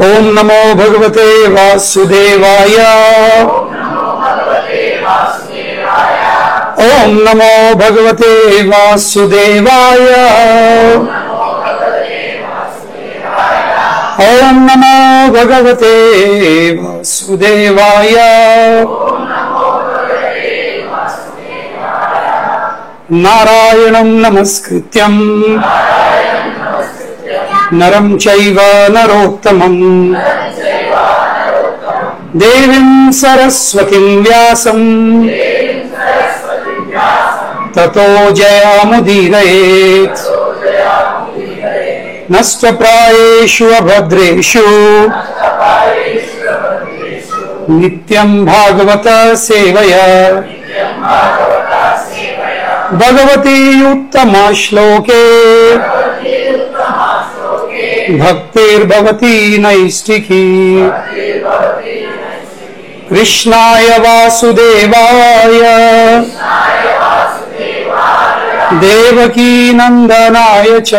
ओम नमो भगवते वासुदेवाय। ओम नमो भगवते वासुदेवाय। ओम नमो भगवते वासुदेवाय। नारायणं नमस्कृत्यं नरं चैव नरोत्तमं देवीं सरस्वतीं व्यासं ततो जयामुदीरयेत्। नष्टप्रायेषु अभद्रेषु नित्यं भागवत सेवया भगवती उत्तमा श्लोके भक्तिर्भवती नैष्टिकी। कृष्णाय वासुदेवाय देवकी नंदनाय च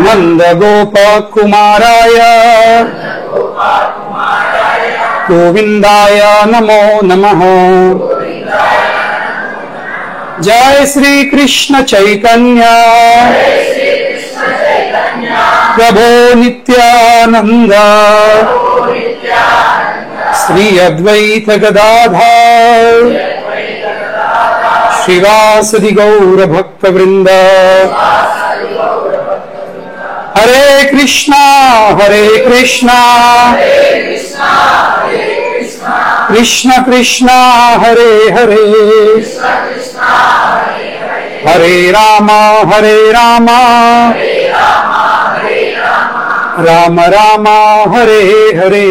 नंदगोपकुमाराय गोविंदाय नमो नमः। जय श्री कृष्ण चैतन्य प्रभो नित्यानंद श्री अद्वैत गदाधर श्रीवासदि गौर भक्त वृंद। हरे कृष्णा कृष्ण कृष्ण हरे हरे हरे राम राम राम हरे हरे।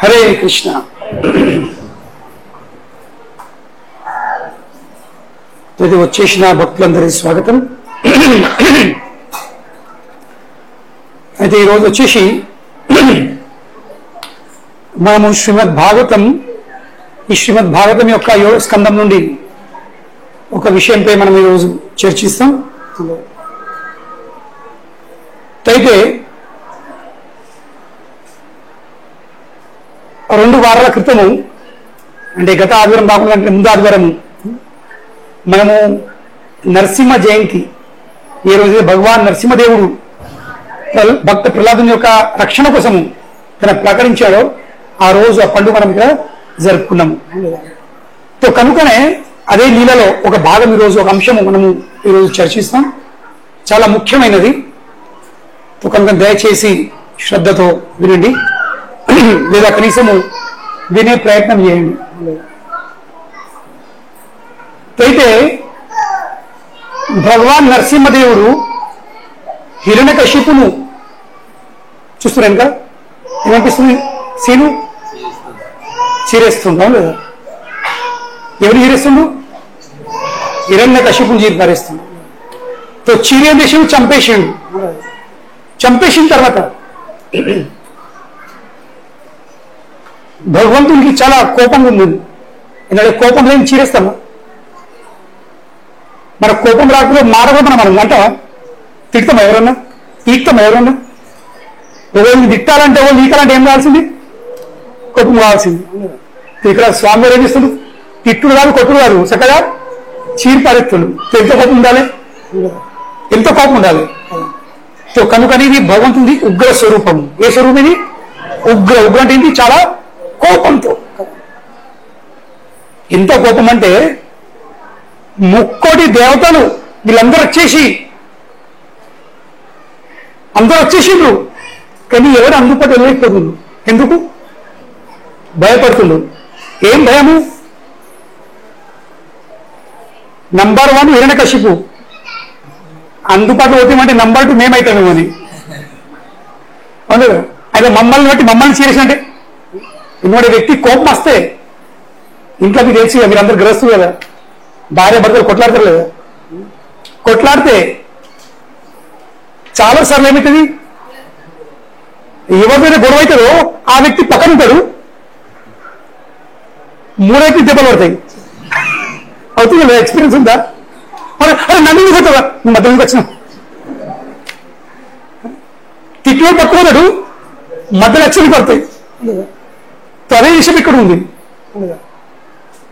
हरे कृष्ण। ఇది వచ్చేసిన భక్తులందరికీ స్వాగతం. అయితే ఈరోజు వచ్చేసి మనము శ్రీమద్ భాగవతం యొక్క 7వ స్కందం నుండి ఒక విషయంపై మనం ఈరోజు చర్చిస్తాం. అయితే 2 వారాల క్రితము, అంటే గత ఆదివారం కాకుండా అంటే ముందు ఆదివారం మనము నరసింహ జయంతి, ఈ రోజు భగవాన్ నరసింహదేవుడు భక్త ప్రహ్లాదుని యొక్క రక్షణ కోసము తన ప్రకటించాడో ఆ రోజు ఆ పండుగ మనం ఇక్కడ జరుపుకున్నాము. తో కనుకనే అదే లీలలో ఒక భాగం ఈరోజు, ఒక అంశము మనము ఈరోజు చర్చిస్తాం. చాలా ముఖ్యమైనది. తో కనుక దయచేసి శ్రద్ధతో వినండి, లేదా కనీసము వినే ప్రయత్నం చేయండి. అయితే భగవాన్ నరసింహదేవుడు హిరణ్యకశిపును చూస్తున్నాను కదా, ఏమనిపిస్తుంది? సీను చీరేస్తుంటాం లేదా? ఎవరు చీరేస్తుండు? హిరణ్యకశిపుని పారేస్తుండు. తో చీరేదేశం చంపేసిన తర్వాత భగవంతునికి చాలా కోపం ఉంది. ఎందుకంటే కోపం లేని చీరేస్తామా? మన కోపం రాకుండా మారబోతున్నా మనం అంట తిడతామా? ఎవరన్నా తీస్తామా? ఎవరన్నా ఎవరిని తిట్టాలంటే ఎవరు తీకాలంటే ఏం కావాల్సింది? కోపం కావాల్సింది. ఇక్కడ స్వామి గారు ఏం చేస్తుంది? తిట్టుడు కాదు, కొట్టుడు కాదు, చక్కగా చీరి పారెత్తుడు. ఎంత కోపం ఉండాలి? ఎంత కోపం ఉండాలి? కనుకని ఇది భగవంతుడి ఉగ్ర స్వరూపము. ఏ స్వరూపం ఇది? ఉగ్ర అంటే ఏంటి? చాలా కోపంతో. ఎంత కోపం అంటే ముక్కోటి దేవతలు వీళ్ళందరూ వచ్చేసిండ్రు, కానీ ఎవరు అందుబాటు వెళ్ళలేకపోతుండ్రు. ఎందుకు? భయపడుతుండ్రు. ఏం భయము? నంబర్ 1 హిరణ్యకశిపు, అందుబాటులో పోతామంటే నంబర్ 2 మేమైతామేమో అని. అవును కదా? అయితే మమ్మల్ని చేసినట్టే. ఇంకోటి వ్యక్తి కోపం వస్తే ఇంట్లో మీకు తెలిసి మీరందరూ గ్రహిస్తారు కదా, భార్య భర్తలు కొట్లాడతారు లేదా? కొట్లాడితే చాలా సార్లు ఏమవుతుంది, ఎవరిపైన గొడవ అవుతుందో ఆ వ్యక్తి పక్కన ఉంటాడు, మూడైతే దెబ్బలు పడతాయి. అవుతుంది కదా, ఎక్స్పీరియన్స్ ఉందా? నన్ను పోతావా, మధ్యలోకి వచ్చిన తిట్లో పట్టుకున్నాడు, మధ్యలో లక్షలు పడతాయి. అదే విషయం ఇక్కడ ఉంది.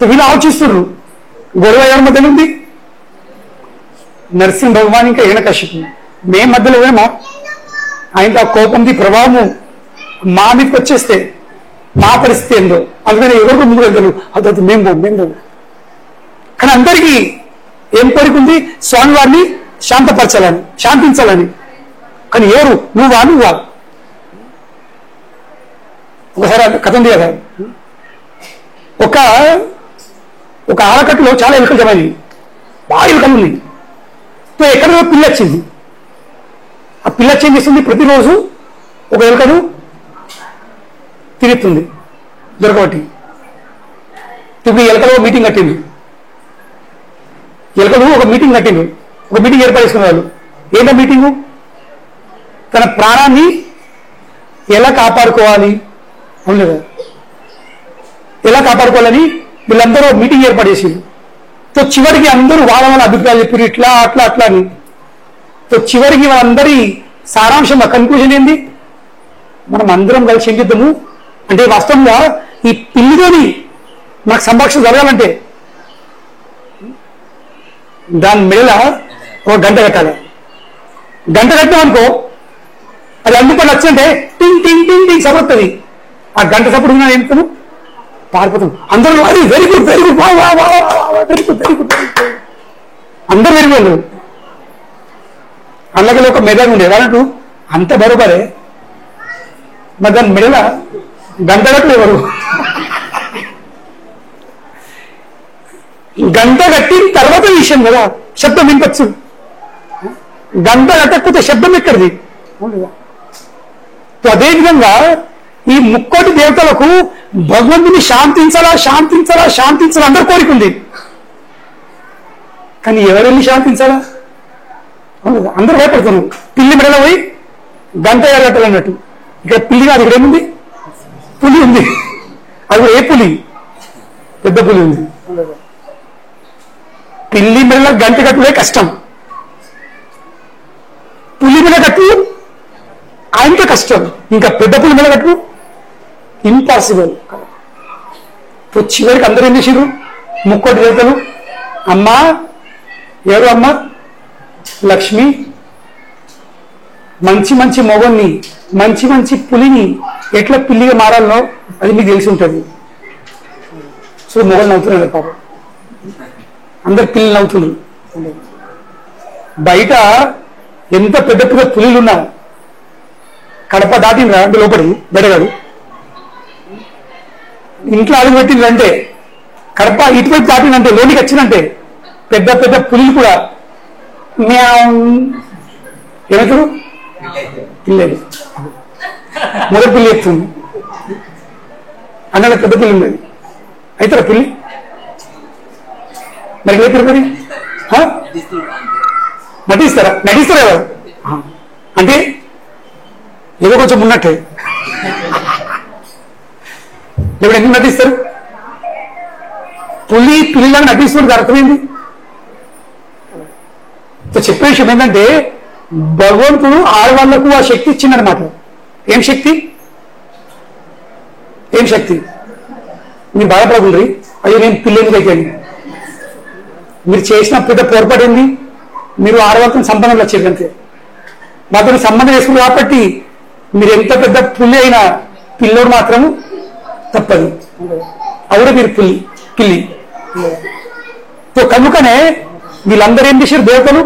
వీళ్ళు ఆలోచిస్తున్నారు, గొడవ ఎవరి మధ్యలో ఉంది? నరసింహ భగవాన్ ఇంకా హిరణ్యకశిపుడు మేము మధ్యలో ఏమో ఆయనకు ఆ కోపంది ప్రభావము మా మీదకి వచ్చేస్తే మా పరిస్థితి ఏందో. అందుకని ఎవరికి ముందు వెళ్తారు, అదొద్దు మేము పోము. కానీ అందరికీ ఏం కోరిక ఉంది? స్వామివారిని శాంతపరచాలని, శాంతించాలని. కానీ ఎవరు? నువ్వా? ఒకసారి కథ ఉంది కదా, ఒక ఆలకట్టులో చాలా ఎలుకలు జమైనవి, బాగా ఎలుకలు ఉన్నాయి. ఎక్కడో పిల్ల వచ్చింది. ఆ పిల్ల ఏం చేస్తుంది? ప్రతిరోజు ఒక ఎలుకను తిరుగుతుంది దొరకబట్టి. ఇప్పుడు ఎలుకలు ఒక మీటింగ్ కట్టింది. ఒక మీటింగ్ ఏర్పాటు చేసుకున్న వాళ్ళు. ఏంటో మీటింగు? తన ప్రాణాన్ని ఎలా కాపాడుకోవాలి అవును, ఎలా కాపాడుకోవాలని వీళ్ళందరూ మీటింగ్ ఏర్పాటు చేసింది. సో చివరికి అందరూ వాళ్ళ అభిప్రాయాలు చెప్పారు, ఇట్లా అట్లా అని. సో చివరికి వాళ్ళందరి సారాంశం, కన్క్లూజన్ ఏంది? మనం అందరం కలిసి ఏం చేద్దాము అంటే, వాస్తవంగా ఈ పిల్లితోని మనకు సంభాషణ జరగాలంటే దాని మెడల ఒక గంట కట్టాలి. గంట కట్టామనుకో, అది అందుకొని వచ్చింటే టింగ్ టింగ్ టింగ్ టింగ్ సపడుతుంది. ఆ గంట సప్పుడు ఏం పారిపోతాం అందరూ. అది వెరీ గుడ్ అందరూ వెరీ గుడ్. అందులో ఒక మెదడు ఉండేది అన్నట్టు, అంత బరోబరే. మరి దాని మెడల గంట కట్టలు ఎవరు? గంట కట్టిన తర్వాత విషయం కదా, శబ్దం వినపచ్చు. గంట కట్టకపోతే శబ్దం ఎక్కడిది? అదేవిధంగా ఈ ముక్కోటి దేవతలకు భగవంతుని శాంతించాలా అందరూ కోరికుంది. కానీ ఎవరెళ్ళి శాంతించాలా? అందరూ భయపడుతున్నారు. పిల్లి మెడలో పోయి గంట ఎరగట్టలు అన్నట్టు. ఇక్కడ పిల్లి కాదు, ఇక్కడ ఏముంది? పులి ఉంది. అది ఏ పులి? పెద్ద పులి ఉంది. పిల్లి మెడలో గంట కట్టుడే కష్టం, పులి మెడ కట్టు ఆయనకే కష్టం, ఇంకా పెద్ద పులి మెడ కట్టు ఇంపాసిబుల్. చివరికి అందరూ ఏం చేసారు? ముక్కోటి దేవతలు, అమ్మా ఎవరు? అమ్మ లక్ష్మి, మంచి మొగన్ని, మంచి పులిని ఎట్లా పిల్లిగా మారాలనో అది మీకు తెలిసి ఉంటుంది. సో మొగలు నవ్వుతున్నారు పాపం, అందరు పిల్లలు నవ్వుతున్నారు. బయట ఎంత పెద్ద పులిలు ఉన్నా కడప దాటినరా అంటే లోపలి బయటగాడు, ఇంట్లో అడుగు పెట్టిందంటే కడప ఇటువైపు దాటినంటే లోనికి వచ్చినంటే పెద్ద పులిలు కూడా ఏమవుతారు? పిల్లలు. మొదటి పిల్లి ఎత్తుంది అన్న, పెద్ద పిల్లి ఉండేది. అవుతారా పిల్లి? మరి లేదు మరి నటిస్తారా ఎవరు? అంటే ఏదో కొంచెం ఉన్నట్టే. ఇప్పుడు ఎందుకు నటిస్తారు? పిల్లిలాగా నటిస్తున్నది అర్థమైంది. చెప్పే విషయం ఏంటంటే, భగవంతుడు ఆడవాళ్లకు ఆ శక్తి ఇచ్చిందనమాట. ఏం శక్తి? మీరు బాధపడకండి, అయ్యో నేను పిల్లలకి అయిపోయాను. మీరు చేసిన పెద్ద పొరపాటు మీరు ఆడవాళ్ళతో సంబంధం వచ్చేది అంతే. మాతో సంబంధం వేసుకున్నారు కాబట్టి మీరు ఎంత పెద్ద పుల్లి అయినా పిల్లోడు మాత్రం తప్పదు. అవుడే మీరు పిల్లి. కనుకనే వీళ్ళందరూ ఏం చేశారు? దేవతలు,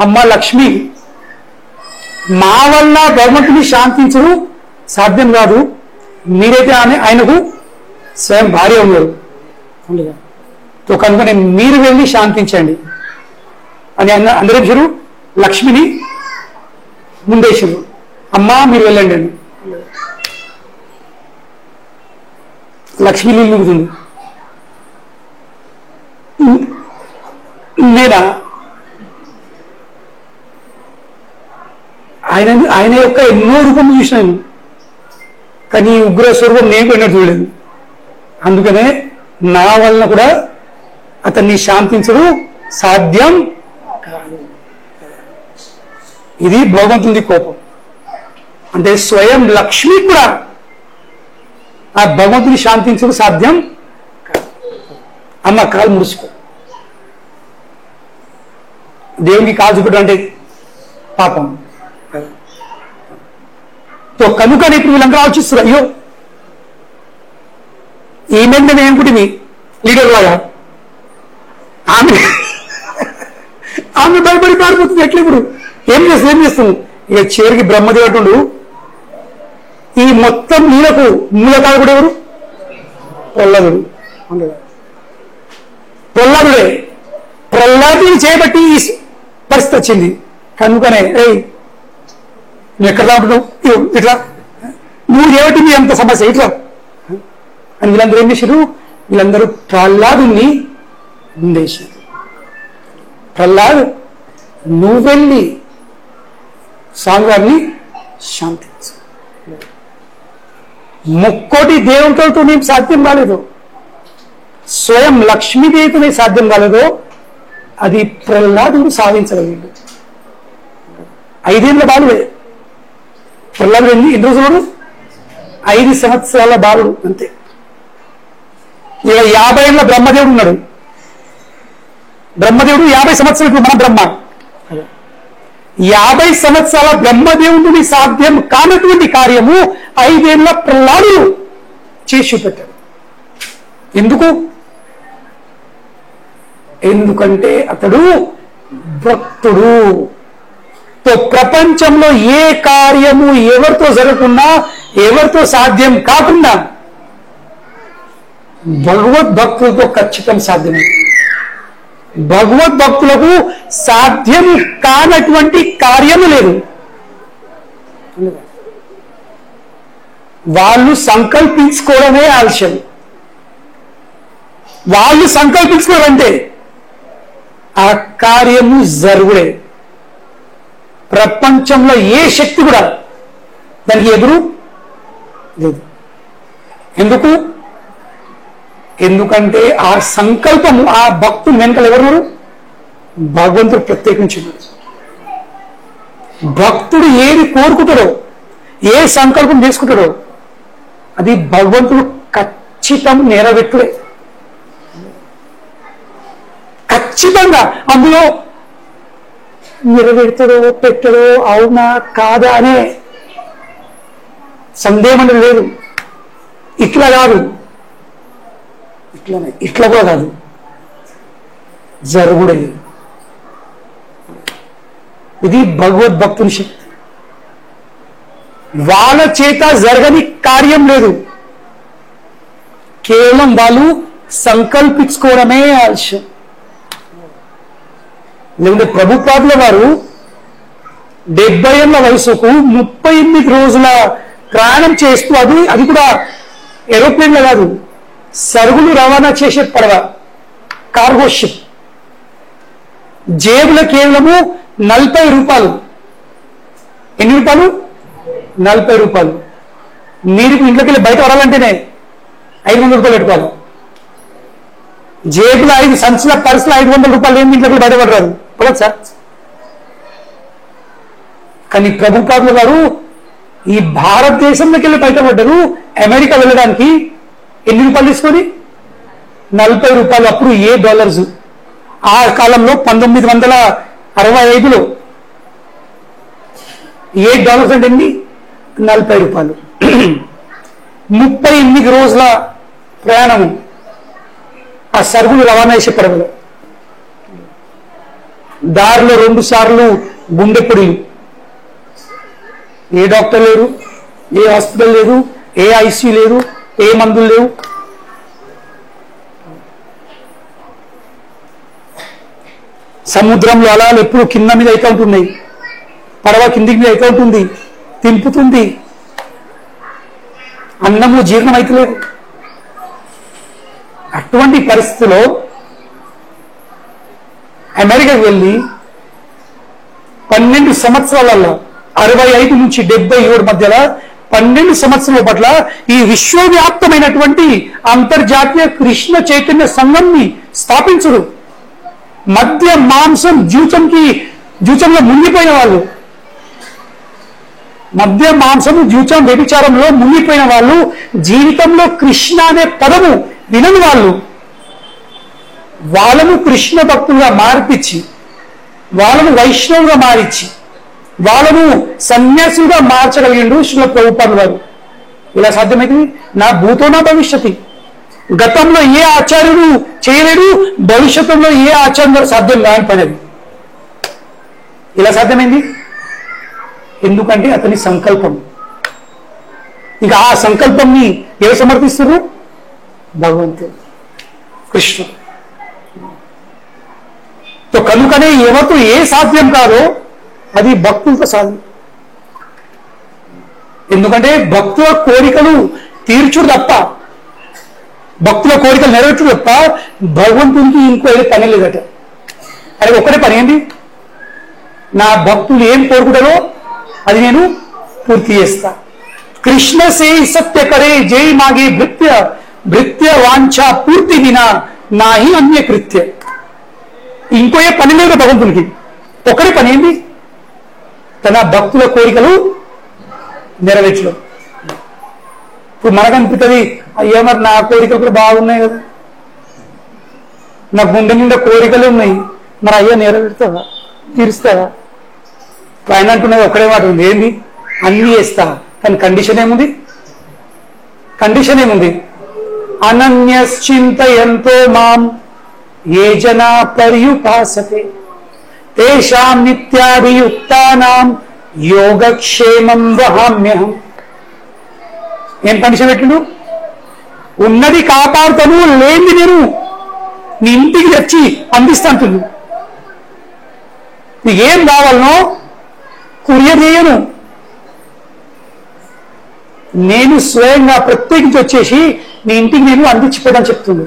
అమ్మ లక్ష్మి, మా వల్ల భగవంతుని శాంతించడం సాధ్యం కాదు, మీరైతే ఆయనకు స్వయం భార్య ఉన్నారు కనుకనే మీరు వెళ్ళి శాంతించండి అని అందరూ చెప్పారు. లక్ష్మిని ముందేశారు, అమ్మా మీరు వెళ్ళండి అని. లక్ష్మి నీళ్ళు మిగుతుంది. నేనా ఆయన ఆయన యొక్క ఎన్నో రూపం చూసినాను, కానీ ఉగ్ర స్వరూపం నేను పోయినట్టు చూడలేదు. అందుకనే నా వలన కూడా అతన్ని శాంతించడం సాధ్యం కాదు. ఇది భగవంతుని కోపం. అంటే స్వయం లక్ష్మి కూడా ఆ భగవంతుని శాంతించడం సాధ్యం కాదు. అమ్మ కాలు ముడుచుకో, దేవునికి కాలు చూపడం అంటే పాపం. కనుకనే ఇప్పుడు వీళ్ళందరూ ఆలోచిస్తారు, అయ్యో ఏమైంది మేము ఏమనుకుంటుంది లీడర్ లాగా, ఆమె భయపడి పారిపోతుంది. ఎట్లా ఇప్పుడు ఏం చేస్తుంది? ఇక చివరికి బ్రహ్మదేవుడు ఈ మొత్తం నీళ్ళకు మూలకాలు కూడా ఎవరు? ప్రహ్లాదుడు. ప్రహ్లాదుని చేయబట్టి ఈ పరిస్థితి వచ్చింది. కనుకనే నువ్వు ఎక్కడ రాబట్టు ఇట్లా నువ్వు చేయబట్టి మీ అంత సమస్య ఇట్లా అని వీళ్ళందరూ ఏం చేశారు? వీళ్ళందరూ ప్రహ్లాదుని నిందేశారు. ప్రహ్లాద్ నువ్వు వెళ్ళి స్వామివారిని శాంతించు. ముక్కోటి దేవతలతో నీకు సాధ్యం కాలేదు, స్వయం లక్ష్మీదేవితో సాధ్యం కాలేదో అది ప్రహ్లాదుడు సాధించగలిగాడు. 5 ఏళ్ళ బాలుడే ప్రహ్లాదుడు. ఎన్ని రోజులు? 5 సంవత్సరాల బాలుడు అంతే. ఇక 50 ఏళ్ళ బ్రహ్మదేవుడు ఉన్నాడు. బ్రహ్మదేవుడు 50 సంవత్సరాలు మన బ్రహ్మ. 50 సంవత్సరాల బ్రహ్మదేవుడిని సాధ్యం కానటువంటి కార్యము 5 ఏళ్ళ ప్రహ్లాదుడు చేసి పెట్టాడు. ఎందుకు? ఎందుకంటే అతడు భక్తుడు. ప్రపంచంలో ఏ కార్యము ఎవరితో జరగకుండా, ఎవరితో సాధ్యం కాకుండా భగవద్భక్తులతో ఖచ్చితంగా సాధ్యమైంది. భగవద్భక్తులకు సాధ్యం కానటువంటి కార్యము లేదు. వాళ్ళు సంకల్పించుకోవడమే ఆలస్యం. వాళ్ళు సంకల్పించుకోవాలంటే ఆ కార్యము జరుగుడే. ప్రపంచంలో ఏ శక్తి కూడా దానికి ఎదురు లేదు. ఎందుకు? ఎందుకంటే ఆ సంకల్పము, ఆ భక్తులు వెనకలు ఎవరు? భగవంతుడు ప్రత్యేకించున్నాడు. భక్తుడు ఏది కోరుకుంటాడో, ఏ సంకల్పం చేసుకుంటాడో అది భగవంతుడు ఖచ్చితం నెరవేర్చుడే. ఖచ్చితంగా అందులో నెరవేర్తాడో పెట్టడో అవునా కాదా అనే సందేహం లేదు. ఇట్లా కాదు, ఇట్లా కూడా కాదు, జరుగుడే. ఇది భగవద్భక్తుని శక్తి. వాళ్ళ చేత జరగని కార్యం లేదు, కేవలం వాళ్ళు సంకల్పించుకోవడమే ఆలస్యం. లేకుంటే ప్రభుపాదుల వారు 70 ఏళ్ల వయసుకు 38 రోజుల ప్రయాణం చేస్తూ, అది కూడా ఏరోప్లేన్లో కాదు, సరుకులు రవాణా చేసే పడవ, కార్గో షిప్. జేబులో కేవలము 40 రూపాయలు. ఎన్ని రూపాయలు? 40 రూపాయలు. మీరు ఇంట్లోకి వెళ్ళి బయట వరాలంటేనే 500 రూపాయలు పెట్టుకోవాలి. జేబులో 5 సంచుల పర్సులో 500 రూపాయలు ఏంటి? ఇంట్లోకి బయట పడరాదు పడదు సార్. కానీ ప్రభుపాదుల గారు ఈ భారతదేశంలోకి వెళ్ళి బయటపడ్డారు. అమెరికా వెళ్ళడానికి ఎన్ని రూపాయలు తీసుకొని? 40 రూపాయలు. అప్పుడు ఏ డాలర్స్? ఆ కాలంలో 1965లో $8 అంటే ఎన్ని? 40 రూపాయలు. 38 రోజుల ప్రయాణము ఆ సరుకులు రవాణా చేసే పడవలో. దారిలో 2 సార్లు గుండెపొడిలు. ఏ డాక్టర్ లేరు, ఏ హాస్పిటల్ లేదు, ఏ ఐసీయూ లేదు, ఏ మందులు లేవు. సముద్రంలో అలలు ఎప్పుడు కింద మీద అయితే ఉంటున్నాయి, పడవ కిందికి మీద అయితే ఉంటుంది, తింపుతుంది. అన్నము జీర్ణం అయితలేదు. అటువంటి పరిస్థితిలో అమెరికాకి వెళ్ళి 12 సంవత్సరాలలో 65 నుంచి 77 మధ్యలో 12 సంవత్సరాల పట్ల ఈ విశ్వవ్యాప్తమైనటువంటి అంతర్జాతీయ కృష్ణ చైతన్య సంఘంని స్థాపించుడు. మద్య మాంసం జూచంలో మునిగిపోయిన వాళ్ళు, మద్య మాంసము జూచం వ్యభిచారంలో మునిగిపోయిన వాళ్ళు, జీవితంలో కృష్ణ అనే పదము వినని వాళ్ళు, వాళ్ళను కృష్ణ భక్తులుగా మార్పించి, వాళ్ళను వైష్ణవుగా మారించి, వాళ్ళను సన్యాసులుగా మార్చగలిగిండు శ్రీల ప్రభుపాదుల వారు. ఇలా సాధ్యమైంది నా భూతో నా భవిష్యత్తు. గతంలో ఏ ఆచార్యుడు చేయలేడు, భవిష్యత్తులో ఏ ఆచార్యుడు సాధ్యం కాని పని అది. ఇలా సాధ్యమైంది ఎందుకంటే అతని సంకల్పం. ఇక ఆ సంకల్పంని ఎవరు సమర్థిస్తారు? భగవంతుడు, కృష్ణుడు. కనుకనే ఎవరితో ఏ సాధ్యం కాదో అది భక్తులతో సాధ్యం. ఎందుకంటే భక్తుల కోరికలు తీర్చుడు తప్ప, భక్తుల కోరికలు నెరవేర్చుడు తప్ప భగవంతునికి ఇంకో ఏదో పని లేదట. అది ఒక్కడే పని ఏంటి? నా భక్తులు ఏం కోరుకుంటారో అది నేను పూర్తి చేస్తా. కృష్ణ సే సత్య కరే జై మాగే భృత్య వాంఛ పూర్తి వినా నాహి అన్య కృత్య. ఇంకో ఏ పని లేదు భగవంతునికి. ఒకటే పని ఏంటి? తన భక్తుల కోరికలు నెరవేర్చడం. ఇప్పుడు మనకు అనిపిస్తుంది, అయ్యా మరి నా కోరికలు కూడా బాగున్నాయి కదా, నా గుండె నిండా కోరికలు ఉన్నాయి, మరి అయ్యా నెరవేరుతావా, తీరుస్తావా? ఆయన అంటున్నది ఒకటే మాట ఉంది, ఏంది? అన్ని చేస్తా, కానీ కండిషన్ ఏముంది? కండిషన్ ఏముంది? అనన్యశ్చింతయంతో మాం ఏ జనా పర్యుపాసతే తేషాం నిత్యాభియుక్తానాం యోగక్షేమం వహామ్యహం. ఏం కండిషన్ పెట్టిండు? ఉన్నది కాపాడుతాను, లేనిది నేను నీ ఇంటికి తెచ్చి అందిస్తా అంటుంది. నీకేం కావాలనో కురియర్ చేయను, నేను స్వయంగా ప్రత్యేకించి వచ్చేసి నీ ఇంటికి నేను అందించిపోతాను చెప్తుంది.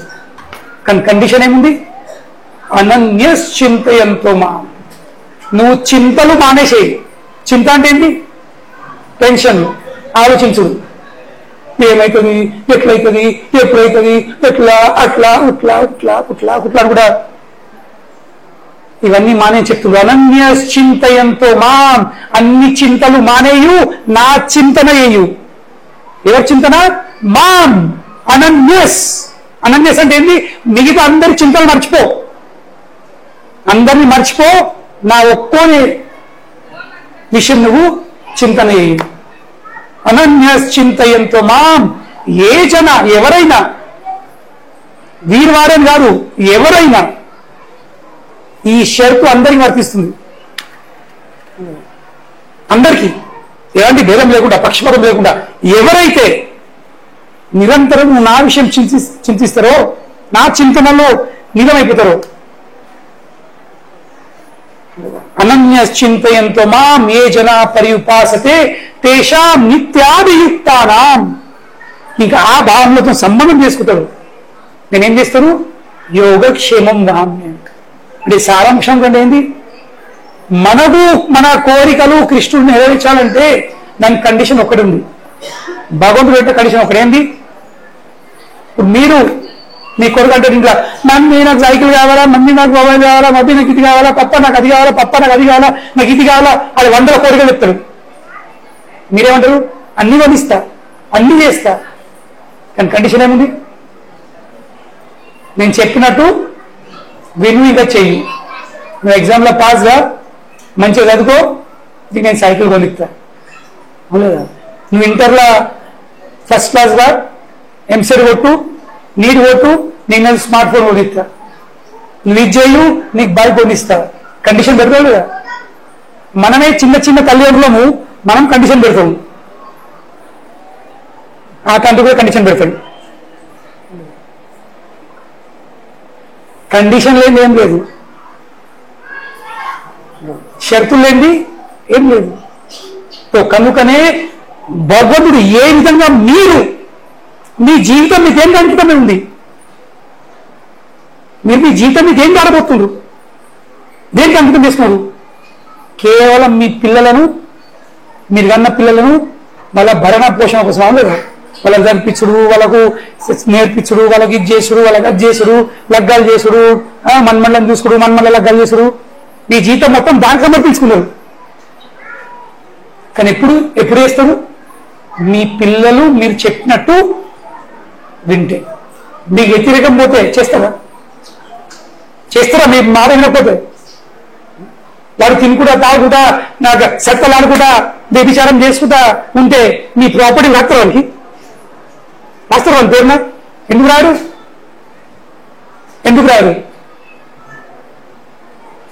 కానీ కండిషన్ ఏముంది? అనన్యశ్చింతయంతో మా. నువ్వు చింతలు మానేసేయి. చింత అంటే ఏంటి? టెన్షన్, ఆలోచించుడు. ఏమవుతుంది, ఎట్లయితుంది, ఎప్పుడైతుంది, ఎట్లా, అట్లా ఉట్లా ఉట్లా ఉట్లా ఉట్లా అని కూడా ఇవన్నీ మానే చెప్తుంది. అనన్యశ్చింతయంతో మాం. అన్ని చింతలు మానేయు, నా చింతన చేయు. ఎవరి చింతన? మాం. అనన్యస్. అనన్యస్ అంటే ఏంటి? మిగతా అందరి చింతలు మర్చిపో, అందరినీ మర్చిపో, నా ఒక్కోని విషయం నువ్వు చింతన చేయు. అనన్యశ్చింతయంతో మాం ఏ జన. ఎవరైనా, వీరు వారని కాదు, ఎవరైనా. ఈ షరతు అందరికి వర్తిస్తుంది, అందరికీ, ఎలాంటి భేదం లేకుండా, పక్షపాతం లేకుండా. ఎవరైతే నిరంతరం నా విషయం చింతిస్తారో, నా చింతనలో నిజమైపోతారో. అనన్యశ్చింతయంతో మాం ఏ జనా పర్యుపాసతే తేషాం నిత్యాభియుక్తానాం. ఇంకా ఆ భావనలతో సంబంధం చేసుకుంటాడు. నేనేం చేస్తాను? యోగక్షేమం వహామ్యహం. అంటే సారాంశం కంటే ఏంటి? మనకు మన కోరికలు కృష్ణుడిని నెరవేర్చాలంటే దాని కండిషన్ ఒకటి ఉంది. భగవంతుడు పెట్టే కండిషన్ ఒకటేంది? మీరు మీ కొడుకు అంటే ఇంట్లో మమ్మీ నాకు సైకిల్ కావాలా, మమ్మీ నాకు మొబైల్ కావాలా, మమ్మీ నాకు ఇది కావాలా, పప్ప నాకు అది కావాలా, పప్ప నాకు అది కావాలా, నాకు ఇది కావాలా, అది 100 కోరికలు చెప్తాడు. మీరేమంటారు? అన్ని వదిస్తా, అన్ని చేస్తా. కానీ కండిషన్ ఏముంది? నేను చెప్పినట్టు విను, ఇంకా చెయ్యి. నువ్వు ఎగ్జామ్లో పాస్గా మంచిగా చదువుకో, ఇది నేను సైకిల్ కొనిస్తా. అవునా? నువ్వు ఇంటర్లో ఫస్ట్ క్లాస్గా ఎంసెట్ కొట్టు, నీట్ కొట్టు, నేను స్మార్ట్ ఫోన్ కొనిస్తా. నువ్వు ఇది చేయు, నీకు బైక్ కొనిస్తా. కండిషన్ పెడతావు కదా. మనమే చిన్న చిన్న తల్లిదండ్రులము, మనం కండిషన్ పెడతాము. ఆ తండ్రి కూడా కండిషన్ పెడతాడు. కండిషన్ లేని ఏం లేదు, షరతులు లేనిది ఏం లేదు. కనుకనే భగవంతుడు ఏ విధంగా మీరు మీ జీవితం మీకు ఏం అంకితమై ఉంది? మీరు మీ జీవితం మీకు ఏం ఆడబోతున్నారు? దేనికి అంకితం చేస్తున్నారు? కేవలం మీ పిల్లలను మీరు కన్న పిల్లలను వాళ్ళ భరణ పోషణ కోసం లేదా వాళ్ళకి చదివించుడు, వాళ్ళకు నేర్పించుడు, వాళ్ళకి ఇది చేసుడు, వాళ్ళకి అది చేసుడు, లగ్గాలు చేసుడు, మన్మళ్ళని చూసుకుడు, మన్మళ్ళ లగ్గాలు చేసుడు, మీ జీతం మొత్తం దానికి సమర్పించుకున్నారు. కానీ ఎప్పుడు వేస్తారు? మీ పిల్లలు మీరు చెప్పినట్టు వింటే. మీకు వ్యతిరేకం పోతే చేస్తారా? మీ మాట వినకపోతే? వాడు తినుకుంటా తాగుకుంటా నాకు సత్తలు ఆడుకుంటా వ్యభిచారం చేసుకుంటా ఉంటే మీ ప్రాపర్టీ రాస్తానికి వాని పేరున ఎందుకు రాడు?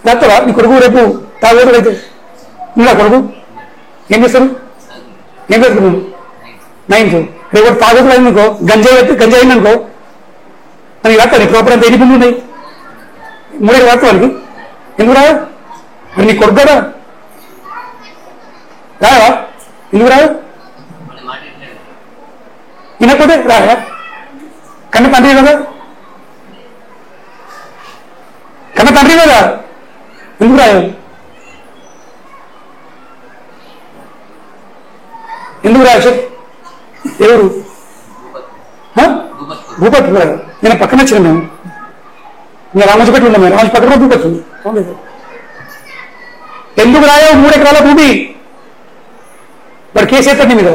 రాస్తావా? నీ కొడుకు రేపు తాగోడు అయితే ఇంకా కొడుకు ఏం చేస్తారు? నువ్వు 9th రేపు తాగోదు అయిందనుకో, గంజాయి అయిందనుకో, మనకి రాస్తా నీ ప్రాపర్ అంతా ఎన్ని పనులు ఉన్నాయి? 3 రాస్తావానికి ఎందుకు రావు? మరి నీ కొడుకు కదా రావా? ఎందుకు రావు? వినకపోతే రాయా? కన్న తండ్రి కదా ఎందుకు రాయా? ఎందుకు రాయ? ఎవరు? భూపతి నేను పక్కన వచ్చిన మేము ఇంకా రామోజీపేట ఉన్నాం. రామోజీ పక్కన భూపతి ఎందుకు రాయో? 3 ఎకరాల భూమి వాడు కేసు ఎత్తండి మీద.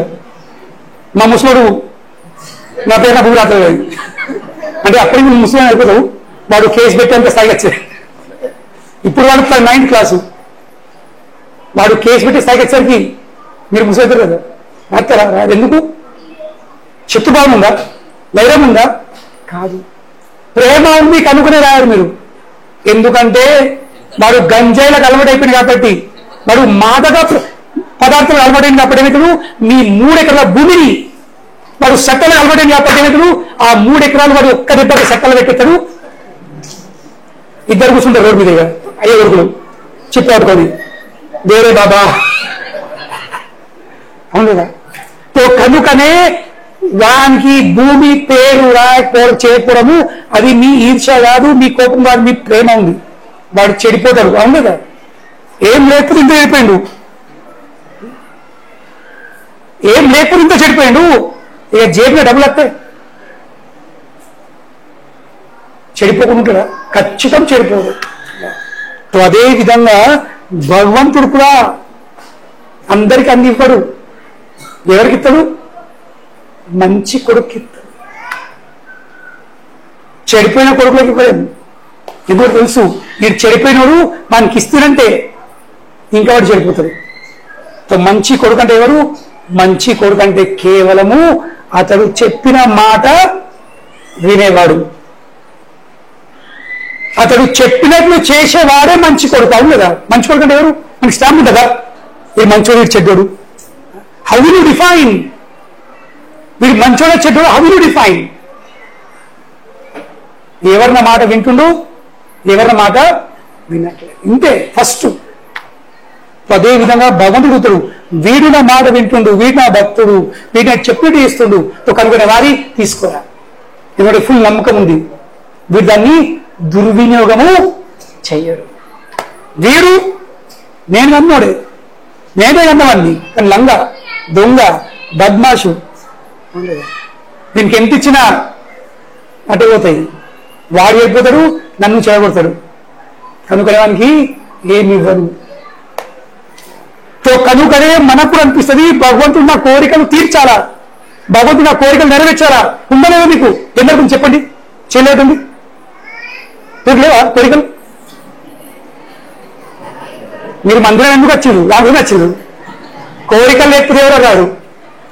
మా ముసలోడు నా పేరు నా భూమి రాత్రి అంటే అప్పటికి నువ్వు ముస్లిం అయిపోతావు. వాడు కేసు పెట్టేంత స్థాయికి వచ్చాడు. ఇప్పుడు వాడు 9th క్లాసు, వాడు కేసు పెట్టే స్థాయికి వచ్చేసరికి మీరు ముస్లిం అవుతారు కదా. రాస్తారా? రాదు. ఎందుకు? శత్రుభావం ఉందా? వైరం ఉందా? కాదు, ప్రేమ ఉంది కనుక్కునే రాయారు మీరు. ఎందుకంటే వాడు గంజాయిలకు అలవాటు అయిపోయింది కాబట్టి, వాడు మాదక పదార్థాలకు అలవాటైంది కాబట్టి ఏమవుతాడు? మీ 3 ఎకరాల భూమిని వాడు సట్టలకు అలవాటైంది కాబట్టి ఏమవుతాడు? ఆ 3 ఎకరాలు వాడు ఒక్క దెబ్బకి సట్టలు పెట్టేస్తాడు. ఇద్దరు కూర్చుంటారు రోడ్డు మీద, అయ్యే కొడుకులు చెప్పాడుకొని వేరే బాబా అవును కదా. కనుకనే వానికి భూమి పేరు చేయకపోవడము అది మీ ఈర్ష్య కాదు, మీ కోపం కాదు, మీ ప్రేమ ఉంది. వాడు చెడిపోతాడు. అవును కదా. ఏం లేకపోతే ఇంత చెడిపోయిండు, ఇక జేబులో డబ్బులు వస్తాయి. చెడిపోకుండా ఉంటాడా? ఖచ్చితం చెడిపోదు. అదే విధంగా భగవంతుడు కూడా అందరికి అన్ని ఇవ్వడు. ఎవరికి ఇస్తాడు? మంచి కొడుకు ఇస్తాడు. చెడిపోయిన కొడుకులకు ఇవ్వలేదు. ఎందుకు తెలుసు? మీరు చెడిపోయినోడు మనకి ఇస్తున్నంటే ఇంకా వాడు చెడిపోతాడు. మంచి కొడుకు అంటే ఎవరు? మంచి కొడుకు అంటే కేవలము అతడు చెప్పిన మాట వినేవాడు, అతడు చెప్పినట్లు చేసేవాడే మంచి కొడుకు. అవును కదా. మంచి కొడుకు అంటే ఎవరు? మనకి స్టాంప్ ఉంటుందా? ఏ మంచోడు చెడ్డోడు? How will you define? వీడు మంచోడ చెడ్డోడు? How will you define? ఎవరిన మాట వింటుండు, ఎవరిన మాట వినట్లేదు. ఇంతే ఫస్ట్. అదే విధంగా భగవంతుడు వీడు నా మాట వింటుండు, వీడు నా భక్తుడు, వీడు నాకు చెప్పినట్టు చేస్తుండు, కనుగొనే వారి తీసుకోరా. ఎందుకంటే ఫుల్ నమ్మకం ఉంది. వీడు దాన్ని దుర్వినియోగము చెయ్యడు. వీడు నేను కన్నాడే, నేనే కన్నవాడిని, కానీ లంగ, దొంగ, బద్మాషు, దీనికి ఎంత ఇచ్చినా అటు పోతాయి. వాడు వెళ్ళిపోతాడు, నన్ను చేయగొడతాడు. కనుకనేవానికి ఏమి ఇవ్వను. కనుకనే మనకు అనిపిస్తుంది భగవంతుడు నా కోరికలు తీర్చాలా, భగవంతుడు నా కోరికలు నెరవేర్చాలా. ఉండలేదా మీకు? ఎందరికి చెప్పండి, చేయలేదండి. మీకు లేవా కోరికలు? మీరు మందిరం ఎందుకు వచ్చిండు? నాకు వచ్చిండు. కోరికలు లేకపోతే ఎవరో రాడు.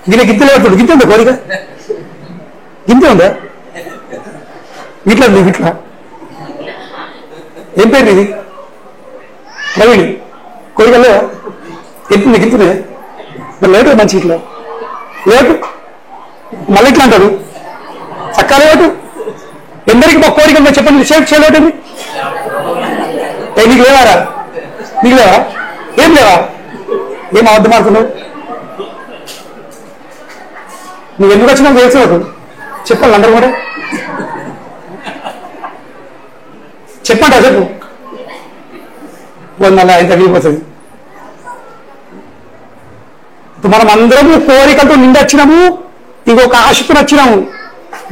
గిన్నె గిద్దెలు పడుతుంది. గిద్దె ఉందా? కోరిక గింతే ఉందా? ఇట్లా ఉంది. ఇట్లా ఏం పేరు ఇది? ప్రవీణ్. కోరికలు లేవా? గింతుంది గింతునే. మరి లేటు మంచి ఇట్లా లేటు మళ్ళీ ఇట్లా అంటాడు. చక్కా లేటు. ఎందరికి మా కోరిక చెప్పండి. చేయలేటండి. నీకు లేవారా? నీకు లేవా? ఏం లేవా? ఏం అర్థం ఆడుతున్నావు? నువ్వు ఎందుకు వచ్చినావు తెలుసు. చెప్పాలి అందరూ కూడా. చెప్పండి చెప్పు. మళ్ళా ఇంత వెళ్ళిపోతుంది. మనం అందరము కోరికలతో నిండొచ్చినాము, ఇంకొక ఆశతో వచ్చినాము.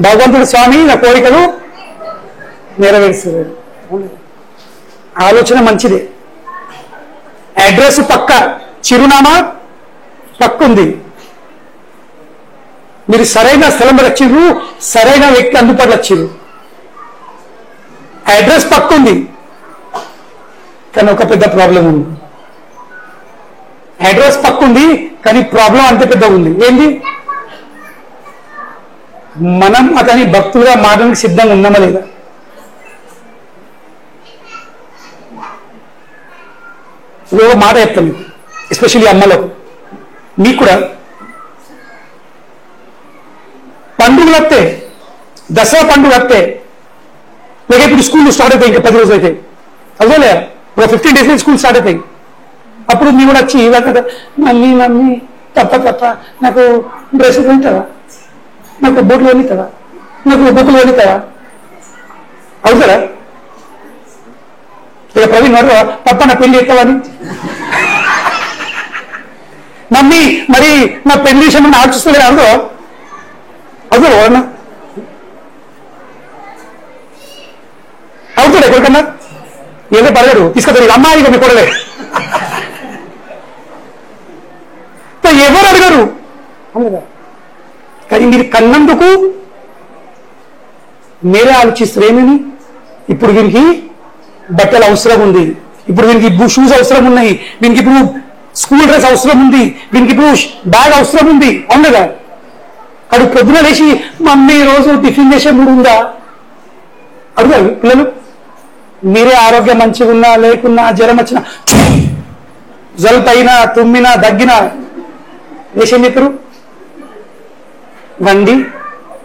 భగవంతుడు స్వామి నా కోరికలు నెరవేరుస్తుంది. ఆలోచన మంచిదే. అడ్రస్ పక్క, చిరునామా పక్క ఉంది. మీరు సరైన స్థలం వచ్చిర్రు, సరైన వ్యక్తి అందుబాటులో వచ్చిర్రు. అడ్రస్ పక్క ఉంది, కానీ ఒక పెద్ద ప్రాబ్లం ఉంది. అడ్రస్ పక్క ఉంది, కానీ ప్రాబ్లం అంతే పెద్ద ఉంది. ఏంది? మనం అతని భక్తులుగా మారడానికి సిద్ధంగా ఉన్నామా లేదా? ఒక మాట చెప్తాను మీకు, ఎస్పెషల్లీ అమ్మలకు, మీకు కూడా. పండుగలు వస్తే, దసరా పండుగ వస్తే, లేక ఇప్పుడు స్కూల్ స్టార్ట్ అవుతాయి, ఇంకా 10 రోజులు అయితే అదే ఒక 15 days స్కూల్ స్టార్ట్ అవుతాయి. అప్పుడు మీ కూడా వచ్చి మమ్మీ మమ్మీ తప్ప నాకు డ్రెస్ కొనిస్తావా, నాకు బోట్లు కొనిస్తావా, నాకు బొక్కులు కొనిస్తావా అవుతారా? ఇక ప్రవీణ్ వారు తప్ప నా పెళ్లి ఎత్తావని, మమ్మీ మరి నా పెళ్లి విషయం ఆలోచిస్తలే అవుదో అవుతాడు ఎవరన్నా అవుతాడు ఎక్కడికన్నా? ఏదో పడలేడు తీసుకొస్తాడు అమ్మాయి మీ కొడలే, ఎవరు అడగరు. కానీ మీరు కన్నందుకు మీరే ఆలోచిస్తారు ఏమని, ఇప్పుడు వీరికి బట్టలు అవసరం ఉంది, ఇప్పుడు వీరికి షూస్ అవసరం ఉన్నాయి, వీనికి ఇప్పుడు స్కూల్ డ్రెస్ అవసరం ఉంది, వీనికి ఇప్పుడు బ్యాగ్ అవసరం ఉంది. అవును కదా? అడు పొద్దున లేచి మమ్మీ రోజు టిఫిన్ చేసే మూడు ఉందా అడుగుతారు పిల్లలు. మీరే ఆరోగ్యం మంచిగా ఉన్నా లేకున్నా, జ్వరం వచ్చినా, జలుపైనా, తుమ్మినా, దగ్గినా లేచి ఏం చెప్పారు? వండి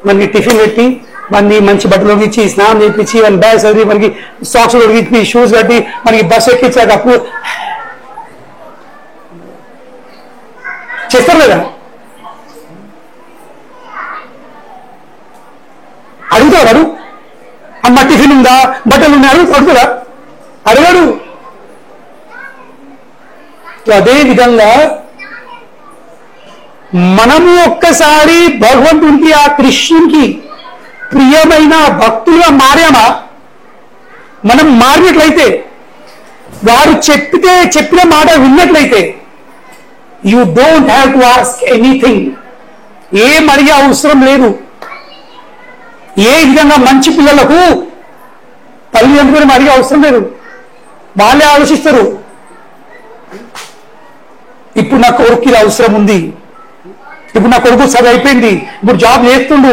మనకి టిఫిన్ పెట్టి, మనకి మంచి బట్టలు ఇచ్చి, స్నానం చేయించి, మన బ్యాగ్ చదివి, మనకి సాక్స్ తొడిగించి, షూస్ కట్టి, మనకి బస్సు ఎక్కించాక అప్పుడు చేస్తారు కదా. అడుగుతాడు అమ్మ టిఫిన్ ఉందా, బట్టలు ఉన్నాడు అడుగుతాడా? అడగాడు. అదే విధంగా మనము ఒక్కసారి భగవంతుడికి, ఆ కృష్ణునికి ప్రియమైన భక్తులుగా మారామా? మనం మారినట్లయితే, వారు చెప్పిన మాట విన్నట్లయితే, you don't have to ask anything. ఏం అడిగే అవసరం లేదు. ఏ విధంగా మంచి పిల్లలకు తల్లిదండ్రులను అడిగే అవసరం లేదు, వాళ్ళే ఆలోచిస్తారు. ఇప్పుడు నా కొడుకు అవసరం ఉంది, ఇప్పుడు నా కొడుకు చదువు అయిపోయింది, ఇప్పుడు జాబ్ చేస్తుండు,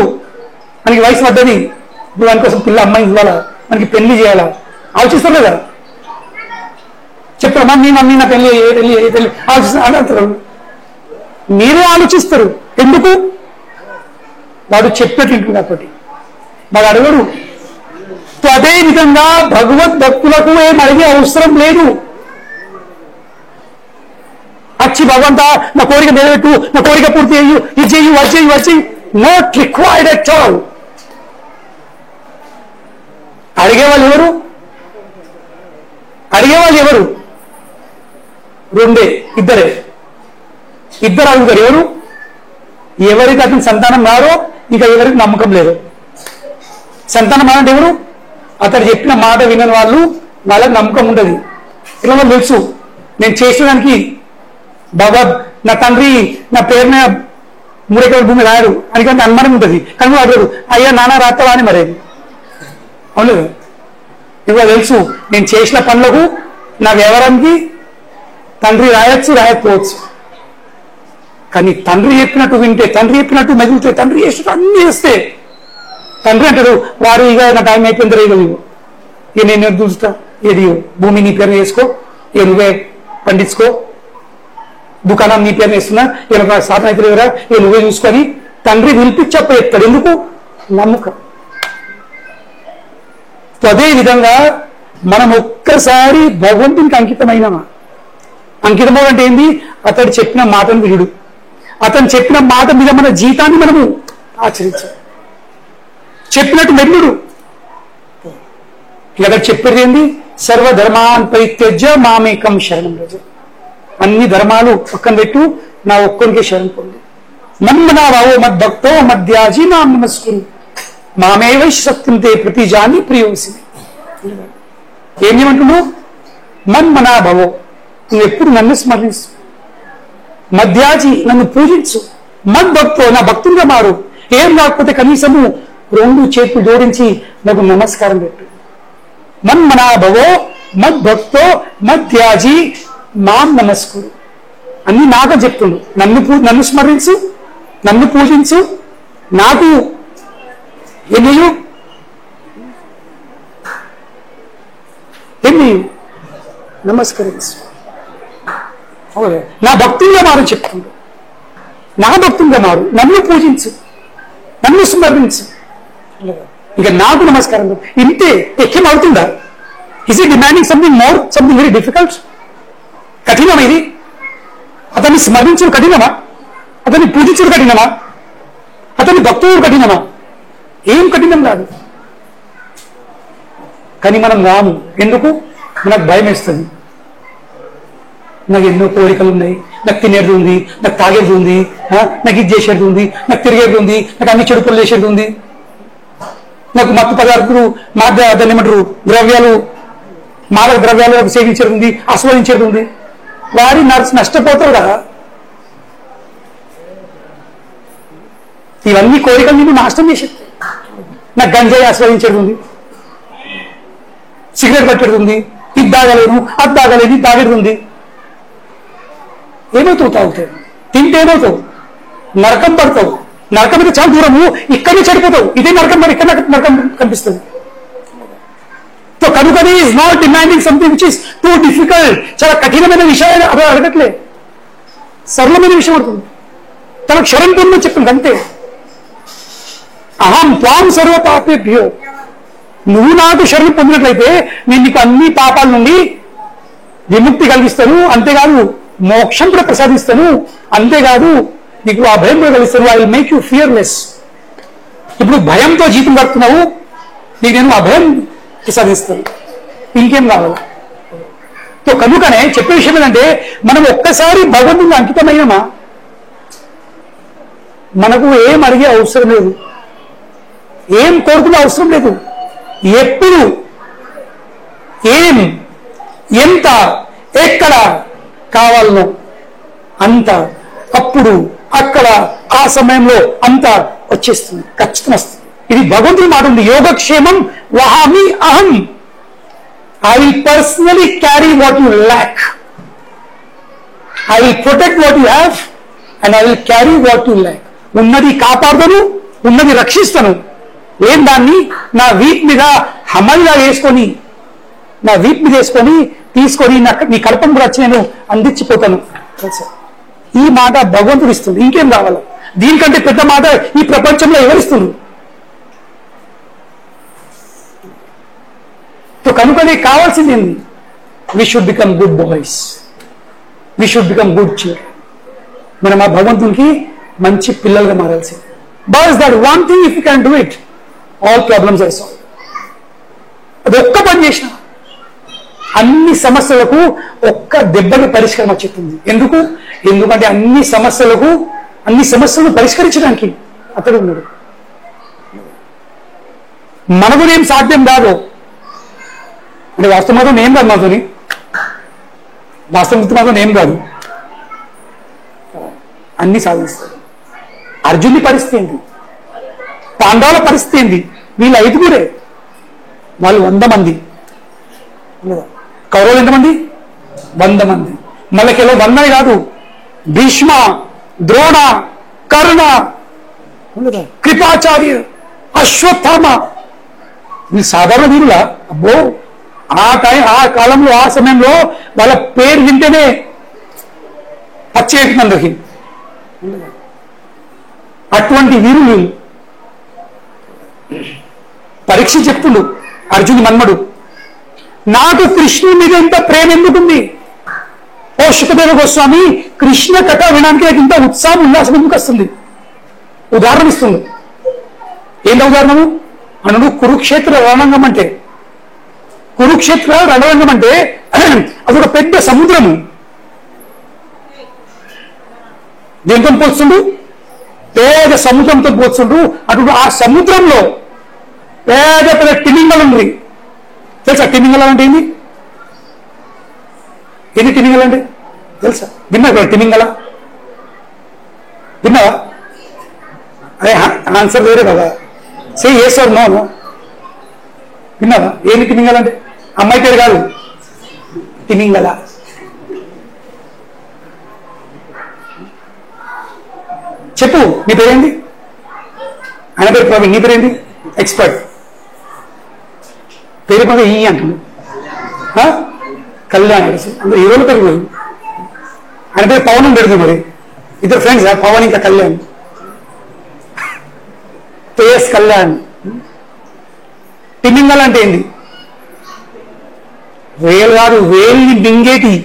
మనకి వయసు పడ్డది, ఇప్పుడు దానికోసం పిల్ల అమ్మాయి ఇవ్వాలా, మనకి పెళ్లి చేయాలా, ఆలోచిస్తారు కదా. చెప్తారు మమ్మీ మమ్మీ నా పెళ్లి పెళ్లి ఆలోచిస్తారు. మీరే ఆలోచిస్తారు. ఎందుకు? వాడు చెప్పేట్టు కాబట్టి వాడు అడగడు. అదే విధంగా భగవద్భక్తులకు ఏం అడిగే అవసరం లేదు. వచ్చి భగవంతా నా కోరిక నెరవేట్టు, నా కోరిక పూర్తి చెయ్యు, ఇది చెయ్యి, వచ్చి నాట్ రిక్వైర్డ్ ఎట్ ఆల్. అడిగేవాళ్ళు ఎవరు? రెండే, ఇద్దరు అడుగుతారు. ఎవరు? ఎవరికి అతని సంతానం రారో, ఇంకా ఎవరికి నమ్మకం లేదు. సంతానం అంటే ఎవరు? అతడు చెప్పిన మాట వినని వాళ్ళు, వాళ్ళకి నమ్మకం ఉంటుంది. ఇలా వాళ్ళు తెలుసు, నేను చేసేదానికి నా తండ్రి నా పేరున 3 ఎకరాల భూమి రాయడు అని కొంత అనుమానం ఉంటుంది. కానీ అడగడు, అయ్యా నాన్న రాస్తావా అని. మరేది అవును, ఇవాళ తెలుసు నేను చేసిన పనులకు నా వ్యవహారానికి తండ్రి రాయకపోవచ్చు. కానీ తండ్రి చెప్పినట్టు వింటే, తండ్రి చెప్పినట్టు మెదిలితే, తండ్రి చేసినట్టు అన్ని చేస్తే, తండ్రి అంటాడు వారు ఇక నా టైం అయిపోయింది రేగు ఇక నేను చూస్తా, ఏది భూమి నీ పేరు వేసుకో, నువ్వే పండించుకో, దుకాణం నీ పేరు వేస్తున్నా, ఇలా సాధన అయితే లేదురా, నువ్వే చూసుకొని తండ్రి పిలిపించప్ప చెప్తాడు. ఎందుకు? నమ్మకం. అదే విధంగా మనం ఒక్కసారి భగవంతునికి అంకితమైనమా? అంకితమో అంటే ఏంది? అతడు చెప్పిన మాటను వినుడు, అతను చెప్పిన మాట మీద మన జీవితాన్ని మనము ఆచరించాలి, చెప్పినట్టు మెల్లుడు. ఇక అతడు చెప్పేది ఏంది? సర్వధర్మాన్ పరిత్యజ్య మామేకం శరణం రజ. అన్ని ధర్మాలు పక్కన పెట్టు, నా ఒక్కరికే శరణు పొంది. మన్మనాభావో మద్భక్తో మధ్యాజీ నా నమస్కురు మామేవైష్ సత్యం తే ప్రతిజాని ప్రియోసి. ఏమంటున్నావు? మన్మనాభవో, నువ్వు ఎప్పుడు నన్ను స్మరించు. మధ్యాజీ, నన్ను పూజించు. మద్భక్తో, నా భక్తులుగా మారు. ఏం కాకపోతే కనీసము 2 చేతులు జోడించి నాకు నమస్కారం పెట్టు. మన్మనాభవో మద్భక్తో మధ్యాజీ మాం నమస్కురు. అన్ని నాకని చెప్తుండు. నన్ను స్మరించు, నన్ను పూజించు, నాకు ఎన్నియు నమస్కరించు. నా భక్తులుగా మారు చెప్తుండు. నా భక్తులుగా మారు, నన్ను పూజించు, నన్ను స్మరించు, ఇంకా నాకు నమస్కారం. ఇంతే ఎక్కేం అవుతుందా? Is it demanding something more, something very difficult? కఠినమా ఇది? అతన్ని స్మరించుడు కఠినమా? అతన్ని పూజించుడు కఠినమా? అతన్ని భక్తుడు కఠినమా? ఏం కఠినం కాదు. కానీ మనం రాము. ఎందుకు? మనకు భయం వేస్తుంది. నాకు ఎన్నో కోరికలు ఉన్నాయి, నాకు తినేది ఉంది, నాకు తాగేది ఉంది, నాకు ఇది చేసేది ఉంది, నాకు తిరిగేది ఉంది, నాకు అన్ని చెడు పనులు చేసేది ఉంది, నాకు మత్తు పదార్థాలు దాన్ని ఏమంటారు ద్రవ్యాలు, మాదక ద్రవ్యాలు సేవించేది ఉంది, ఆస్వాదించేది ఉంది. వారి నష్టపోతావు కదా. ఇవన్నీ కోరికలు నేను నాశనం చేసేది. నాకు గంజాయి ఆస్వాదించేది ఉంది, సిగరెట్ పట్టేది ఉంది, ఇది తాగలేను, అది తాగలేదు, ఇది తాగేది ఉంది. ఏమవుతావు? తాగుతావు, తింటే ఏమవుతావు? నరకం పడతావు. నరకం అయితే చాలా దూరము, ఇక్కడే చెడిపోతావు. ఇదే నరకం, మరి ఇక్కడ నరకం కనిపిస్తుంది. సో కనుకని is not demanding something which is too difficult. చాలా కఠినమైన విషయాలు అవి అడగట్లే, సరళమైన విషయం అడుగుతుంది. తనకు శరణ్ పొందని చెప్పింది అంతే. అహం త్వాం సర్వ పాపేభ్యో, నువ్వు నాకు శరణ్ పొందినట్లయితే నేను నీకు అన్ని పాపాల నుండి విముక్తి కలిగిస్తాను. అంతేకాదు మోక్షం కూడా ప్రసాదిస్తాను. అంతేకాదు నీకు ఆ భయం కూడా కలిగిస్తాను. I will make you fearless. ఇప్పుడు భయంతో జీతం కడుతున్నావు, నీకు నేను ఆ భయం ప్రసాదిస్తాను. ఇంకేం కావాలి? సో కనుకనే చెప్పే విషయం ఏంటంటే, మనం ఒక్కసారి భగవంతుని అంకితమైనమా మనకు ఏం అడిగే అవసరం లేదు, ఏం కోరుకునే అవసరం లేదు. ఎప్పుడు, ఏం, ఎంత, ఎక్కడ కావాలనో అంత, అప్పుడు, అక్కడ, ఆ సమయంలో అంత వచ్చేస్తుంది, ఖచ్చితంగా వస్తుంది. ఇది భగవంతుడి మాట ఉంది. యోగక్షేమం వహామి అహం, I will personally carry what you lakh, I will protect what you have and I will carry what you lakh. ఉన్నది కాపాడుతాను, ఉన్నది రక్షిస్తాను. ఏం దాన్ని నా వీప్ మీద హమల్లా వేసుకొని, నా వీప్ మీద వేసుకొని తీసుకొని నీ కల్పన కూడా వచ్చి నేను అందించిపోతాను. ఈ మాట భగవంతుడు ఇస్తుంది. ఇంకేం కావాలి? దీనికంటే పెద్ద మాట ఈ ప్రపంచంలో ఎవరిస్తున్నారు? కనుకనే కావాల్సింది ఏంది? We should become good boys, we should become good children. మనం ఆ భగవంతునికి మంచి పిల్లలుగా మారాల్సింది. బస్ that one thing if you can do it, all problems are solve. అది ఒక్క పని చేసిన అన్ని సమస్యలకు ఒక్క దెబ్బకి పరిష్కారం వచ్చేస్తుంది. ఎందుకంటే అన్ని సమస్యలను పరిష్కరించడానికి అతడు ఉన్నాడు. మనకు ఏం సాధ్యం కాదు అంటే వాస్తవం ఏం కాదు, మాతోని వాస్తవికత మాత్రం ఏం కాదు, అన్ని సాధిస్తాడు. అర్జునుడి పరిస్థితి ఏంటి? పాండవుల పరిస్థితి ఏంటి? వీళ్ళు 5గురే, వాళ్ళు 100 మంది. కౌరవులు ఎంతమంది? 100 మంది. మళ్ళీ కేవలం 100 కాదు, భీష్మ, ద్రోణ, కర్ణ, కృపాచార్య, అశ్వత్థామ, వీళ్ళు సాధారణ వీరులా? అబ్బో, ఆ కాలంలో, ఆ సమయంలో వాళ్ళ పేరు వింటేనే పచ్చేస్తుంది అందరికి. అటువంటి వీరులు పరీక్ష చెప్తుండు అర్జునుడి మన్మడు, నాకు కృష్ణుడి మీద ఇంత ప్రేమ ఎందుకుంది? ఓ శుకదేవ గోస్వామి, కృష్ణ కథ వినడానికి నాకు ఇంత ఉత్సాహం, ఉల్లాసం ఎందుకు వస్తుంది? ఉదాహరణ ఇస్తుంది. ఏంటో ఉదాహరణము అన్నాడు. కురుక్షేత్ర రణరంగం అంటే, కురుక్షేత్ర రణరంగం అంటే అదొక పెద్ద సముద్రము. దేంతో పోల్చుండు? పేద సముద్రంతో పోల్చుండు. అటు ఆ సముద్రంలో పేద పెద్ద తిమింగలం ఉంది. తెలుసా తిమింగలం అంటే ఏంది? ఎన్ని తిమింగలం అంటే తెలుసా? విన్నా తిమింగల? విన్నావా? అదే ఆన్సర్ వేరే కదా. సే ఏ సార్ నో. విన్నావా? ఏంది తిమింగల అంటే? అమ్మాయి పేరు కాదు, తిమింగల. చెప్పు, నీ పేరేంటి? ఆయన పేరు ప్రవీణ్, నీ పేరేంటి? ఎక్స్పర్ట్. పేరు పద ఈ అంటున్నాడు. కళ్యాణ్ అంటే ఈ రోజు పేరు. ఆయన పేరు పవన్ అని పెడుతుంది. మరి ఇద్దరు ఫ్రెండ్స్, పవన్ ఇంకా కళ్యాణ్. పేస్ కళ్యాణ్. తిమింగల అంటే ఏంది? వేలు కాదు, వేల్ని మింగేటి.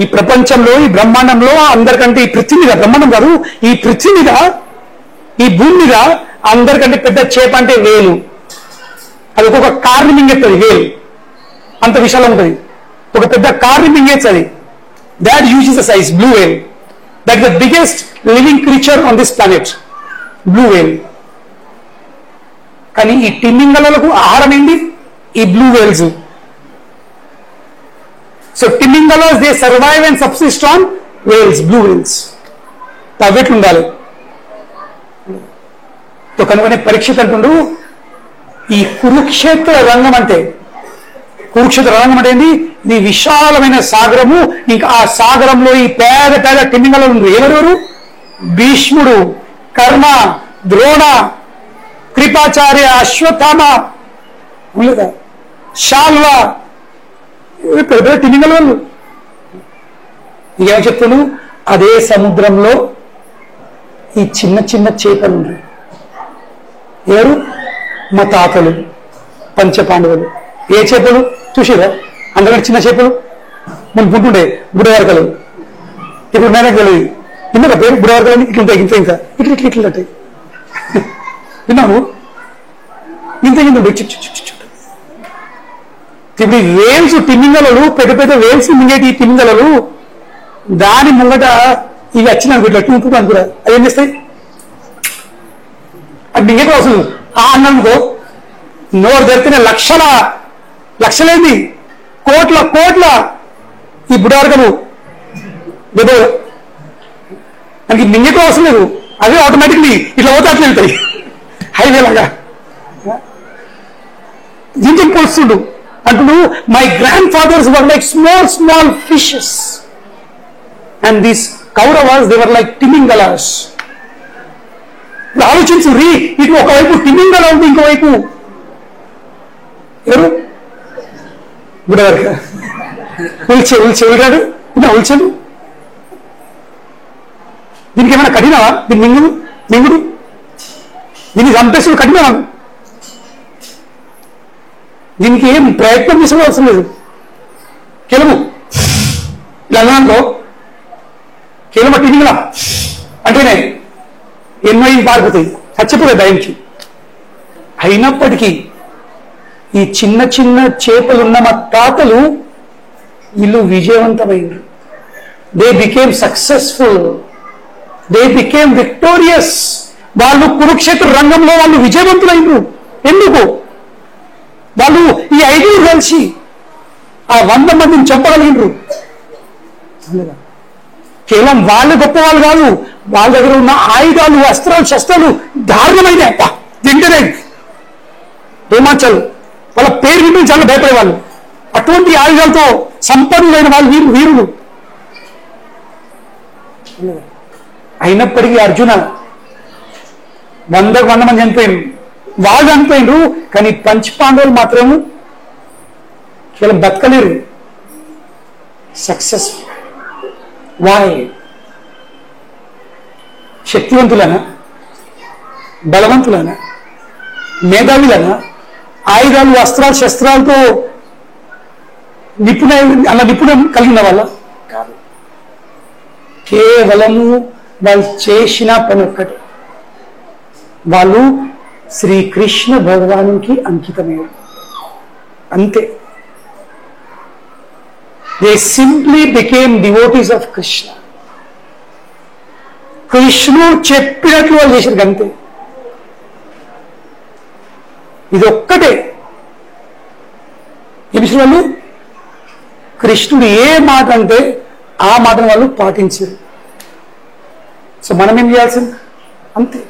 ఈ ప్రపంచంలో, ఈ బ్రహ్మాండంలో అందరికంటే, ఈ పృథ్వీ మీద, బ్రహ్మాండం కాదు, ఈ పృథ్వీ మీద, ఈ భూమి మీద అందరికంటే పెద్ద చేప అంటే వేలు. అది ఒక్కొక్క కార్ని మింగేస్తుంది. వేలు అంత విశాలం ఉంటుంది. ఒక పెద్ద కార్ని మింగేస్తుంది. That uses the size blue whale. That the biggest living creature on this planet, blue whale. కానీ ఈ తిమింగలకు ఆహారం ఏంటి? ఈ బ్లూ వేల్స్. సో తిమింగలస్ they survive and subsist on whales, blue whales. అవ్వెట్లు ఉండాలి. కనుకనే పరీక్షిత్ అంటుండు, ఈ కురుక్షేత్ర రంగం అంటే, కురుక్షేత్ర రంగం అంటే ఏంటి? ఇది విశాలమైన సాగరము. ఇంకా ఆ సాగరంలో ఈ పేద పేద తిమింగలు ఉంది. ఎవరెవరు? భీష్ముడు, కర్ణ, ద్రోణ, కృపాచార్య, అశ్వత్థామ, శాల్వ, పెద్ద పెద్ద తిమింగల వాళ్ళు. ఏమో చెప్తాను, అదే సముద్రంలో ఈ చిన్న చిన్న చేపలు ఉన్నాయి. ఎవరు? మా తాతలు, పంచపాండవులు. ఏ చేపలు చూసిరా? అందుకంటే చిన్న చేపలు మనం పుట్టుండే బుడవర్కలు. ఇప్పుడు మేనకు తెలియదు. విన్నాక పేరు బుడవర్కలు. ఇట్లుంటాయి, ఇంత ఇంకా ఇట్లా ఇట్లా ఇట్లా ఉంటాయి. విన్నాము? ఇంత ఇంత ఇప్పుడు ఈ వేల్స్, తిమింగలలు, పెద్ద పెద్ద వేల్స్ మింగేటి ఈ తిమింగలలు, దాని ముంగట ఇవి వచ్చినాను ఇట్లా టూ అనుకురా. అవి ఏం చేస్తాయి? అది మింగేట అసలు అన్నందుకో నోరు తెరితేనే లక్షలేంది, కోట్ల కోట్ల ఈ బుడవర్గలు దానికి మింగేట అవసరం లేదు. అదే ఆటోమేటిక్లీ ఇట్లా పోతే అట్లా వెళ్తాయి హైవే లాగా. దీంతో పోల్చుండు అంటుడు, my grandfathers were like small small fishes and these Kauravas they were like తిమింగలాస్. ఆలోచించు రీ, ఇటు ఒకవైపు తిమింగల ఉంది, ఇంకోవైపు ఎవరు? బుడవర్గ. ఉల్చాడు ఉల్చాడు. దీనికి ఏమైనా కఠినవా? దీన్ని మింగుడు దీన్ని చంపేసుడు కఠినవా? దీనికి ఏం ప్రయత్నం చేసే అవసరం లేదు. కెలము ఇలా అనుకో, కెలమ తిమింగల అంటేనే ఎన్నో పారిపోతాయి, చచ్చిపోతాయి భయంకి. అయినప్పటికీ ఈ చిన్న చిన్న చేపలున్న మా తాతలు వీళ్ళు విజయవంతమైనరు. They became successful, they became victorious. వాళ్ళు కురుక్షేత్ర రంగంలో వాళ్ళు విజయవంతులైనరు. ఎందుకు? వాళ్ళు ఈ 5 కలిసి ఆ 100 మందిని చంపగలిగినరు. కేవలం వాళ్ళు గొప్ప వాళ్ళు కాదు, వాళ్ళ దగ్గర ఉన్న ఆయుధాలు, అస్త్రాలు, శస్త్రాలు దారుణమైనవి. తింటనే రోమాంచాలు. వాళ్ళ పేరు విని చాలా భయపడేవాళ్ళు. అటువంటి ఆయుధాలతో సంపన్నులైన వాళ్ళు వీరులు. అయినప్పటికీ అర్జున 100 మంది చనిపోయింది. వాళ్ళు చనిపోయినరు, కానీ పంచపాండవులు మాత్రం కేవలం బతకలేరు. సక్సెస్. వాయ్? శక్తివంతులనా? బలవంతులనా? మేధావులనా? ఆయుధాలు, అస్త్రాలు, శస్త్రాలతో నిపుణం కలిగిన వాళ్ళ కాదు. కేవలము వాళ్ళు చేసిన పని ఒక్కటే, వాళ్ళు శ్రీకృష్ణ భగవానునికి అంకితమయ్యారు అంతే. They simply became devotees of Krishna. కృష్ణుడు చెప్పినట్లు వాళ్ళు చేశారు అంతే. ఇది ఒక్కటే ఏమి వాళ్ళు కృష్ణుడు ఏ మాట అంటే ఆ మాటను వాళ్ళు పాటించారు. సో మనం ఏం చేయాల్సింది అంతే.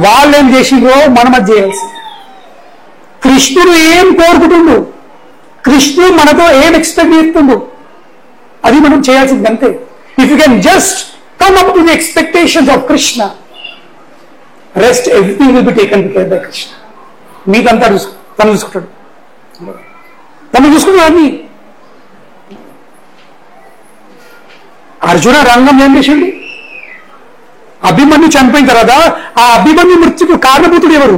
వాళ్ళు ఏం చేసిండ్రో మనం అది చేయాల్సింది. కృష్ణుడు ఏం కోరుకుంటుండు, కృష్ణుడు మనతో ఏం ఎక్స్పెక్ట్ చేస్తుండు, అది మనం చేయాల్సింది అంతే. If you can just come up to the expectations of Krishna, rest everything will be taken care bye Krishna. మీకంతా తను చూసుకుంటాడు, తను చూసుకుంటాడు అన్ని. అర్జున రంగం ఏం చేసిండు? అభిమన్యు చనిపోయిన తర్వాత ఆ అభిమన్యు మృత్యుకు కారణభూతుడు ఎవరు?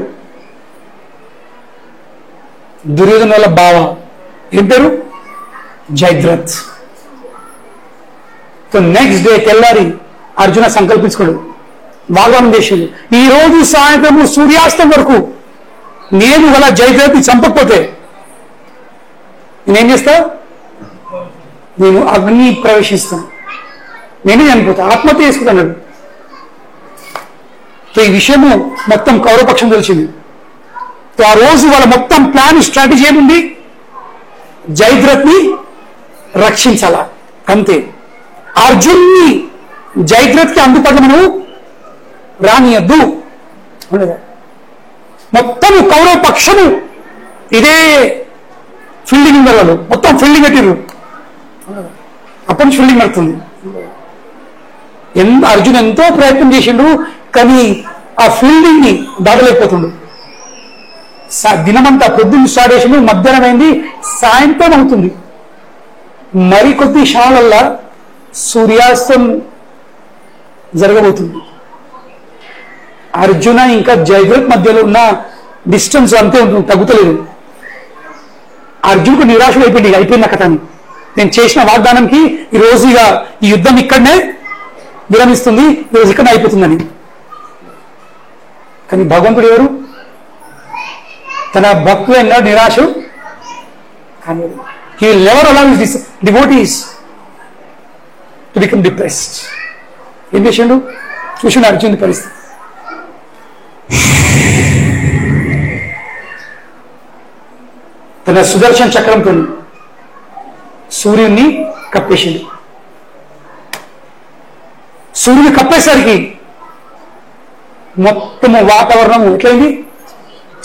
దుర్యోధన వల్ల బావ, ఏం పేరు? జయద్రథ్. సో నెక్స్ట్ డే తెల్లారి అర్జున సంకల్పించుకోడు, వాగ్దానం చేసిండు, ఈ రోజు సాయంత్రం సూర్యాస్తం వరకు నేను అలా జయద్రథ్ని చంపకపోతే నేనేం చేస్తా? నేను అగ్ని ప్రవేశిస్తాను, నేనే చనిపోతా, ఆత్మహత్య చేసుకుంటాను. సో ఈ విషయము మొత్తం కౌరవపక్షం తెలిసింది. సో ఆ రోజు వాళ్ళ మొత్తం ప్లాన్ స్ట్రాటజీ ఏముంది? జయద్రథ్ని రక్షించాలా అంతే. అర్జున్ని జయద్రథ్కి అందుబాటులో మనం రానియద్దు. మొత్తం కౌరవ పక్షము ఇదే ఫీల్డింగ్ ఉన్నారు, వాళ్ళు మొత్తం ఫీల్డింగ్ పెట్టిర్రు. అప్పటి నుంచి ఫీల్డింగ్ నడుతుంది. అర్జున్ ఎంతో ప్రయత్నం చేసిండు, కానీ ఆ ఫీల్డింగ్ ని దాటలేకపోతుండు. దినమంతా పొద్దున్న స్టార్ట్ చేసిండు, మధ్యాహ్నం అయింది, సాయంత్రం అవుతుంది. మరికొద్ది క్షణాలల్లా సూర్యాస్తం జరగబోతుంది. అర్జున ఇంకా జయద్రథ్ మధ్యలో ఉన్న డిస్టెన్స్ అంతే ఉంటుంది, తగ్గుతలేదు. అర్జునుకు నిరాశ అయిపోయింది కథని. నేను చేసిన వాగ్దానంకి ఈ రోజు ఇక ఈ యుద్ధం ఇక్కడనే విరమిస్తుంది, ఈరోజు ఇక్కడనే అయిపోతుందని. కానీ భగవంతుడు ఎవరు? తన భక్తులైన నిరాశ కానీ he will never allow his devotees to become depressed. ఏం చేసిండు? చూసిండు అర్జునుడి పరిస్థితి. తన సుదర్శన చక్రంతో సూర్యుడిని కప్పేసిండు. సూర్యుని కప్పేసరికి మొత్తము వాతావరణం ఎట్లయింది?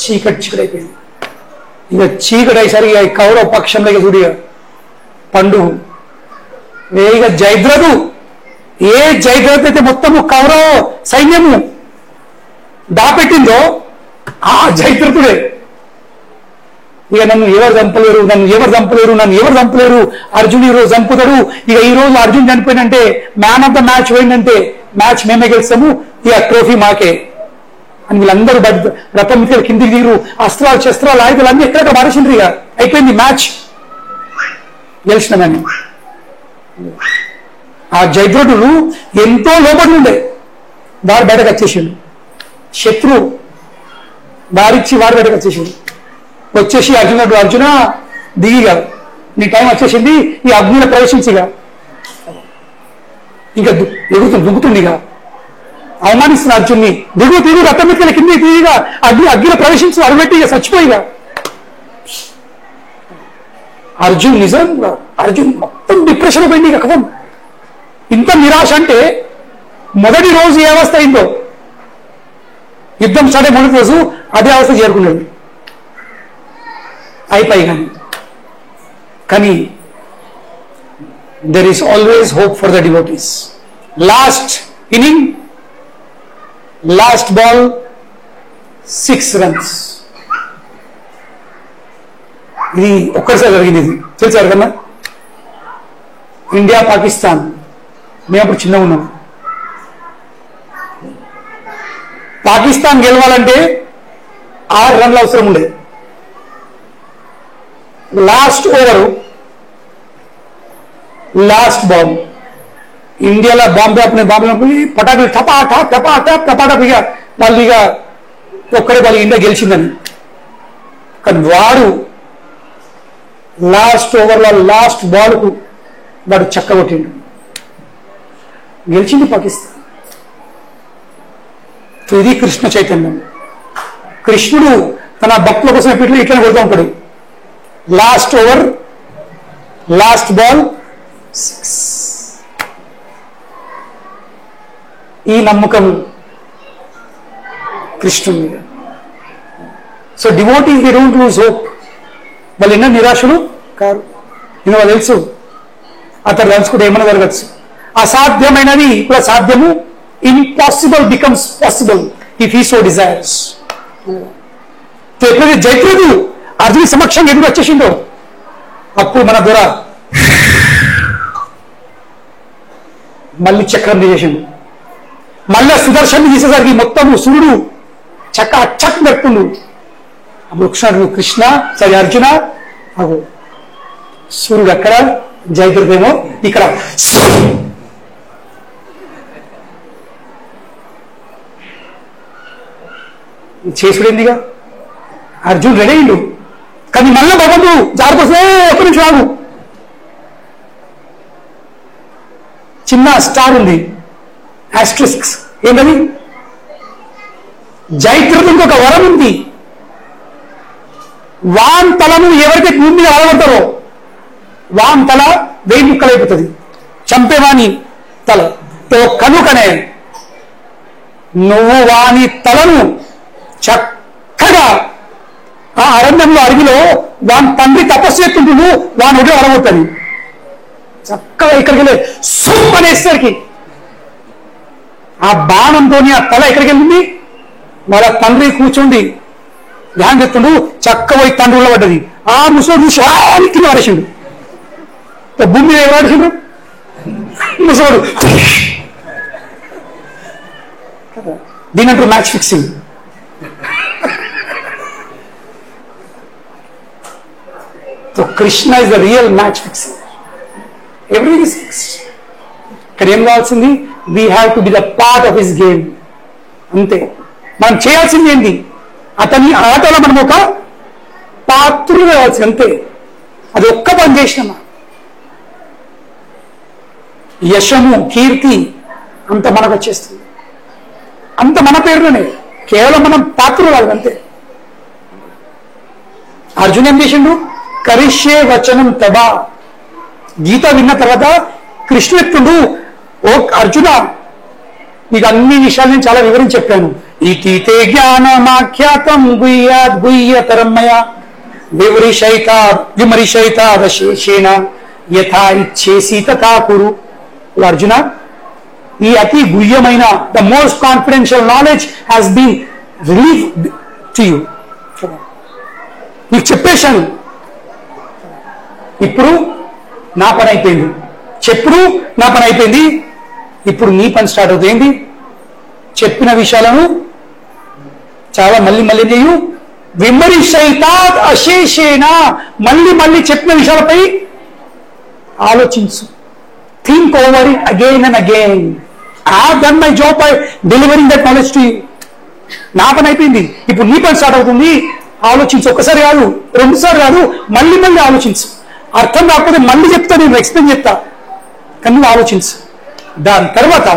చీకటి అయిపోయింది. ఇక చీకటి అయ్యేసరికి కౌరవ పక్షంలో ఇక చూడు పండుగ. ఇక జయద్రథు, ఏ జయద్రథ్ అయితే మొత్తము కౌరవ సైన్యము దాపెట్టిందో ఆ జయద్రథుడే. ఇక నన్ను ఎవరు చంపలేరు, నన్ను ఎవరు చంపలేరు, అర్జున్ ఈరోజు చంపుతాడు. ఇక ఈ రోజు అర్జున్ చనిపోయిందంటే, మ్యాన్ ఆఫ్ ద మ్యాచ్ పోయిందంటే మ్యాచ్ మేమే గెలుస్తాము, ఇక ట్రోఫీ మాకే అని వీళ్ళందరూ రథం మీద కిందికి దిగురు, అస్త్రాలు శస్త్రాలు ఆయుధాలు అన్ని ఎక్కడెక్కడ మారేసిండ్రు. ఇక అయిపోయింది మ్యాచ్, గెలిచినామని. ఆ జయద్రథుడు ఎంతో లోపడి ఉండే వాడు బయటకు వచ్చేసిండు. శత్రువు వారిచ్చి వాడు బయటకు వచ్చేసిండు. వచ్చేసి అర్జున దిగిగా, నీ టైం వచ్చేసింది, ఈ అగ్నిలో ప్రవేశించిగా. ఇంకా దుంకుతుందిగా, అవమానిస్తున్న అర్జున్ని. దిగు రథం మీద కింద దిగిగా, అగ్నిలో ప్రవేశించి అడుగుపెట్టి ఇక చచ్చిపోయిగా. అర్జున్ నిజంగా మొత్తం డిప్రెషన్ పోయింది. ఇక కథం ఇంత నిరాశ అంటే, మొదటి రోజు ఏ అవస్థ అయిందో, యుద్ధం స్టార్ట్ అయ్యే మొదటి రోజు అదే అవస్థ చేరుకున్నాడు అయిపోయి. కానీ there is always hope for the devotees. Last inning, last ball, 6 runs. ఇది ఒక్కసారి జరిగింది. ఇది తెలుసారు కన్నా, ఇండియా పాకిస్తాన్, మేము అప్పుడు చిన్నగా ఉన్నాం. పాకిస్తాన్ గెలవాలంటే 6 రన్లు అవసరం ఉండే. లాస్ట్ ఓవరు, లాస్ట్ బాంబ్, ఇండియాలో బాంబు పటాకులు టపాటప్ ఇక వాళ్ళు ఇక ఒక్కడే వాళ్ళు ఇండియా గెలిచిందని. కానీ వాడు లాస్ట్ ఓవర్లో లాస్ట్ బాల్కు వాడు చక్క కొట్టిండు, గెలిచింది పాకిస్తాన్. ఇది కృష్ణ చైతన్యం. కృష్ణుడు తన భక్తుల కోసం ఎప్పుడు ఇట్లా కొడుతూ ఉంటాడు. Last over, last ball 6. ఈ నమ్మకం కృష్ణుడి మీద. So devotees they don't lose hope. వాళ్ళు ఎన్నో నిరాశలు కారు. నేను వాళ్ళు తెలుసు అతను తెలుసుకుంటే ఏమైనా జరగచ్చు. అసాధ్యమైనది ఇప్పుడు సాధ్యము. Impossible becomes possible if he so desires. ఎప్పుడైతే జైత్రుడు అర్జుని సమక్షంగా ఎదురు వచ్చేసిండో అప్పుడు మన ద్వారా మళ్ళీ చక్రం చేసిండు. మళ్ళీ సుదర్శన్ తీసేసరికి మొత్తం సూర్యుడు చక్క పెడుతుండు. అప్పుడు కృష్ణ సరే అర్జున అగు సూర్యుడు అక్కడ, జైత్రుడేమో ఇక్కడ. చేసుడేందిగా అర్జున్ రెడీ అయిండు. కానీ మళ్ళీ భగవంతుడు జారిపోతే ఒక్క నిమిషం ఆగు. చిన్న స్టార్ ఉంది, ఆస్ట్రిస్క్స్. ఏంటది? జైత్రుడికి ఒక వరం ఉంది. వాన్ తలను ఎవరైతే భూమి మీద అలగొడతారో వాన్ తల 1000 ముక్కలైపోతుంది. చంపేవాని తల. కనుకనే నువ్వు వాని తలను చక్కగా ఆ అరణ్యంలో అడవిలో వాని తండ్రి తపస్సు ఎత్తుంటుడు వాని ఒకటి అడగొట్టని చక్కగా ఇక్కడికి వెళ్ళి సూప్ అనేసరికి ఆ బాణంతో ఆ తల ఎక్కడికి వెళ్ళింది. వాళ్ళ తండ్రి కూర్చోండి ధ్యానం చెప్తుండు. చక్క పోయి తండ్రి ఉள்ள పడ్డది. ఆ ముసోడు కింద పడేసిండు. భూమి మీద ఎవరు పడేసిండు? ముసోడు. దీనంటూ match fixing. So Krishna is the real match fixing. Everything is fixed. ఇక్కడ ఏం కావాల్సింది? We have to be the part of his game. అంతే. మనం చేయాల్సింది ఏంటి? అతని ఆటలో మనం ఒక పాత్రులు కావాల్సింది అంతే. అది ఒక్క పని చేసినామా యశము కీర్తి అంత మనకు వచ్చేస్తుంది. అంత మన పేరులోనే. కేవలం మనం పాత్రులు కాదు అంతే. అర్జున్ ఏం చేసిండు? కరిష్యే వచనం తబా. గీత విన్న తర్వాత కృష్ణ చెప్తుండు, ఓ అర్జున నీకు అన్ని విషయాలు నేను చాలా వివరించి చెప్పాను. ఇటీతే జ్ఞానమాఖ్యాతం గుహ్యాద్ గుహ్యతరమయ విమరిషైతాదశేషేణ యథా ఇచ్చేసి తథా కురు. అర్జున, ఈ అతి గుహ్యమైన the most confidential knowledge has been reveal to you. నీకు చెప్పేశాను. ఇప్పుడు నా పని అయిపోయింది. చెప్పుడు నా పని అయిపోయింది. ఇప్పుడు నీ పని స్టార్ట్ అవుతుంది. ఏంటి? చెప్పిన విషయాలను చాలా మళ్ళీ మళ్ళీ చేయు. విమరిషైతాత్ అశేషేణ. మళ్ళీ మళ్ళీ చెప్పిన విషయాలపై ఆలోచించు. Think over it again and again. I have done my job by delivering that knowledge to you. నా పని అయిపోయింది. ఇప్పుడు నీ పని స్టార్ట్ అవుతుంది. ఆలోచించు. ఒకసారి కాదు, 2 సార్లు కాదు, మళ్ళీ మళ్ళీ ఆలోచించు. అర్థం కాకపోతే మళ్ళీ చెప్తా, నేను ఎక్స్ప్లెయిన్ చెప్తా, కానీ నువ్వు ఆలోచించు. దాని తర్వాత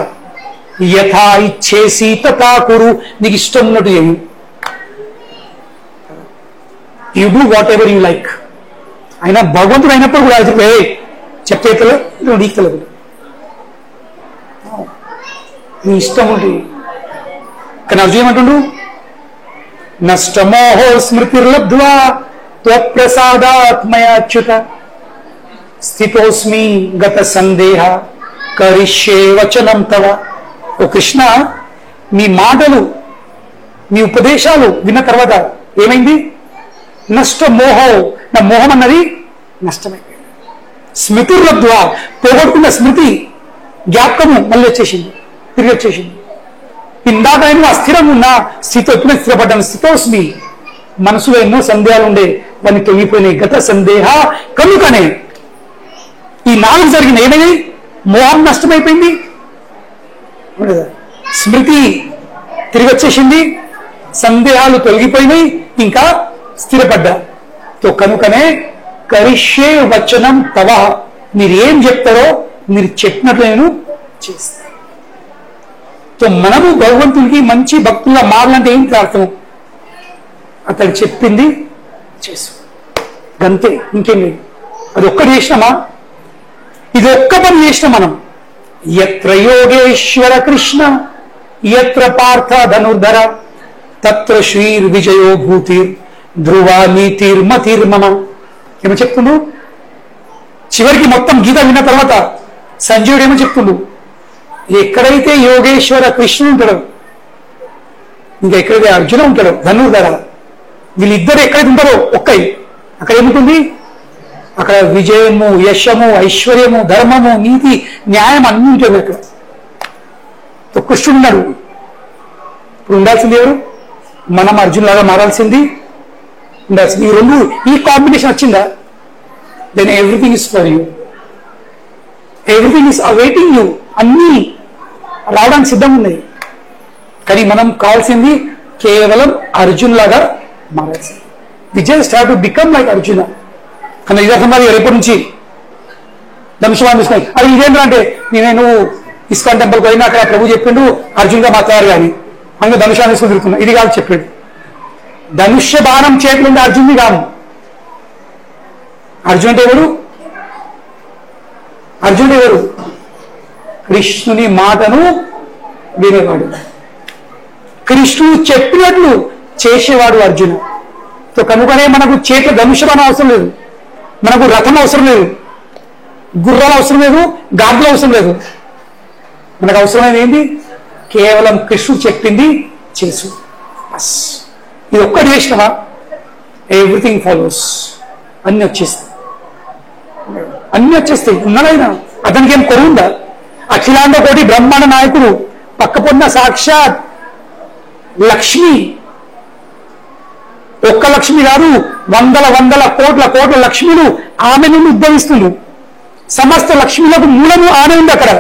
యథా ఇచ్చేసి తథా కురు. నీకు ఇష్టం ఉన్నట్టు చేయు. You do what ever you like. అయినా భగవంతుడు అయినప్పుడు కూడా చెప్తే నీకు తెలియదు. నీ ఇష్టం ఉంటుంది. కానీ అర్జున్ ఏమంటుండు? నష్టమోహో స్మృతిర్లబ్ధ్వా త్వత్ప్రసాదాత్మయాచ్యుత స్థితోస్మి గత సందేహ కరిష్యే వచనం తవ. ఓ కృష్ణ, మీ మాటలు మీ ఉపదేశాలు విన్న తర్వాత ఏమైంది? నష్టమోహో. నా మోహం అన్నది నష్టమైంది. స్మృతిర్లబ్ధ్వా, పోగొట్టుకున్న స్మృతి జ్ఞాపకము మళ్ళీ వచ్చేసింది, తిరిగి వచ్చేసింది. ఇందాక నేను అస్థిరంగా ఉన్న స్థితి ఎప్పుడైనా స్థిరపడ్డాను. స్థితోస్మి. మనసులో ఎన్నో సందేహాలు ఉండే, వాడిని తొంగిపోయినాయి. గత సందేహ కనుకనే ఈ 4 జరిగిన ఏమైంది? మోహం నష్టమైపోయింది, స్మృతి తిరిగి వచ్చేసింది, సందేహాలు తొలగిపోయినాయి, ఇంకా స్థిరపడ్డా. కనుకనే కరిష్యే వచనం తవ. మీరు ఏం చెప్తారో మీరు చెప్పినట్లు నేను చేస్తాను. సో మనము భగవంతునికి మంచి భక్తులుగా మారాలంటే ఏంటి అర్థం? అతడు చెప్పింది చేసు, గంతే, ఇంకేం లేదు. అది ఒక్కటి చేసినామా? ఇది ఒక్క పని చేసినాం మనం. యత్ర యోగేశ్వర కృష్ణ యత్ర పార్థ ధనుర్ధర తత్ర శ్రీర్ విజయో భూతిర్ ధ్రువ నీతిర్మతిర్మమ. ఏమో చెప్తుండు చివరికి మొత్తం గీత విన్న తర్వాత సంజీవుడు ఏమో చెప్తుండు, ఎక్కడైతే యోగేశ్వర కృష్ణుడు ఉంటాడు, ఇంకా ఎక్కడైతే అర్జున ఉంటాడు ధనుర్ధర, వీళ్ళిద్దరు ఎక్కడైతే ఉంటారో ఒక్కై, అక్కడ ఏముంటుంది? అక్కడ విజయము, యశము, ఐశ్వర్యము, ధర్మము, నీతి, న్యాయం అన్ని ఉంటుంది అక్కడ. కృష్ణుడు ఉన్నాడు. ఇప్పుడు ఉండాల్సింది ఎవరు? మనం అర్జున్ లాగా మారాల్సింది ఉండాల్సింది. ఈ రెండు, ఈ కాంబినేషన్ వచ్చిందా, then everything is for you, everything is awaiting you. అన్నీ రావడానికి సిద్ధంగా ఉన్నాయి. కానీ మనం కావాల్సింది కేవలం అర్జున్ లాగా మారాల్సింది. We just have to become like Arjuna. కానీ ఇది అర్థం కాదు. రేపటి నుంచి ధనుష్వాన్ని తీసుకున్నాయి. అది ఇదేంటంటే నేను ఇస్కాన్ టెంపుల్కి పోయినా అక్కడ ప్రభు చెప్పిండు అర్జున్గా మాట్లాడారు కానీ అందులో ధనుష్వాన్ని తీసుకుని తిరుగుతున్నా. ఇది కాదు చెప్పాడు. ధనుష్య బాణం చేతులు ఉండే అర్జున్ని కాదు. అర్జున్ అంటే ఎవరు? అర్జునుడు ఎవరు? కృష్ణుని మాటను వినేవాడు, కృష్ణుడు చెప్పినట్లు చేసేవాడు అర్జున. కనుకనే మనకు చేత ధనుషబాణం అవసరం లేదు, మనకు రథం అవసరం లేదు, గుర్రం అవసరం లేదు, గాడ్లు అవసరం లేదు. మనకు అవసరమైనది ఏంటి? కేవలం కృష్ణుడు చెప్పింది చేసు. ఇది ఒక్కటి చేసినవా ఎవ్రీథింగ్ ఫాలోస్, అన్ని వచ్చేస్తాయి, అన్ని వచ్చేస్తాయి. ఉన్నదైనా అతనికి ఏం కొరువుందా? అఖిలాండ కోటి బ్రహ్మాండ నాయకుడు పక్కపొన్న సాక్షాత్ లక్ష్మి, ఒక్క లక్ష్మి కాదు, వందల వందల కోట్ల కోట్ల లక్ష్మిలు ఆమె నుండి ఉద్భవిస్తుంది. సమస్త లక్ష్మిలకు మూలము ఆమె ఉంది. అక్కడ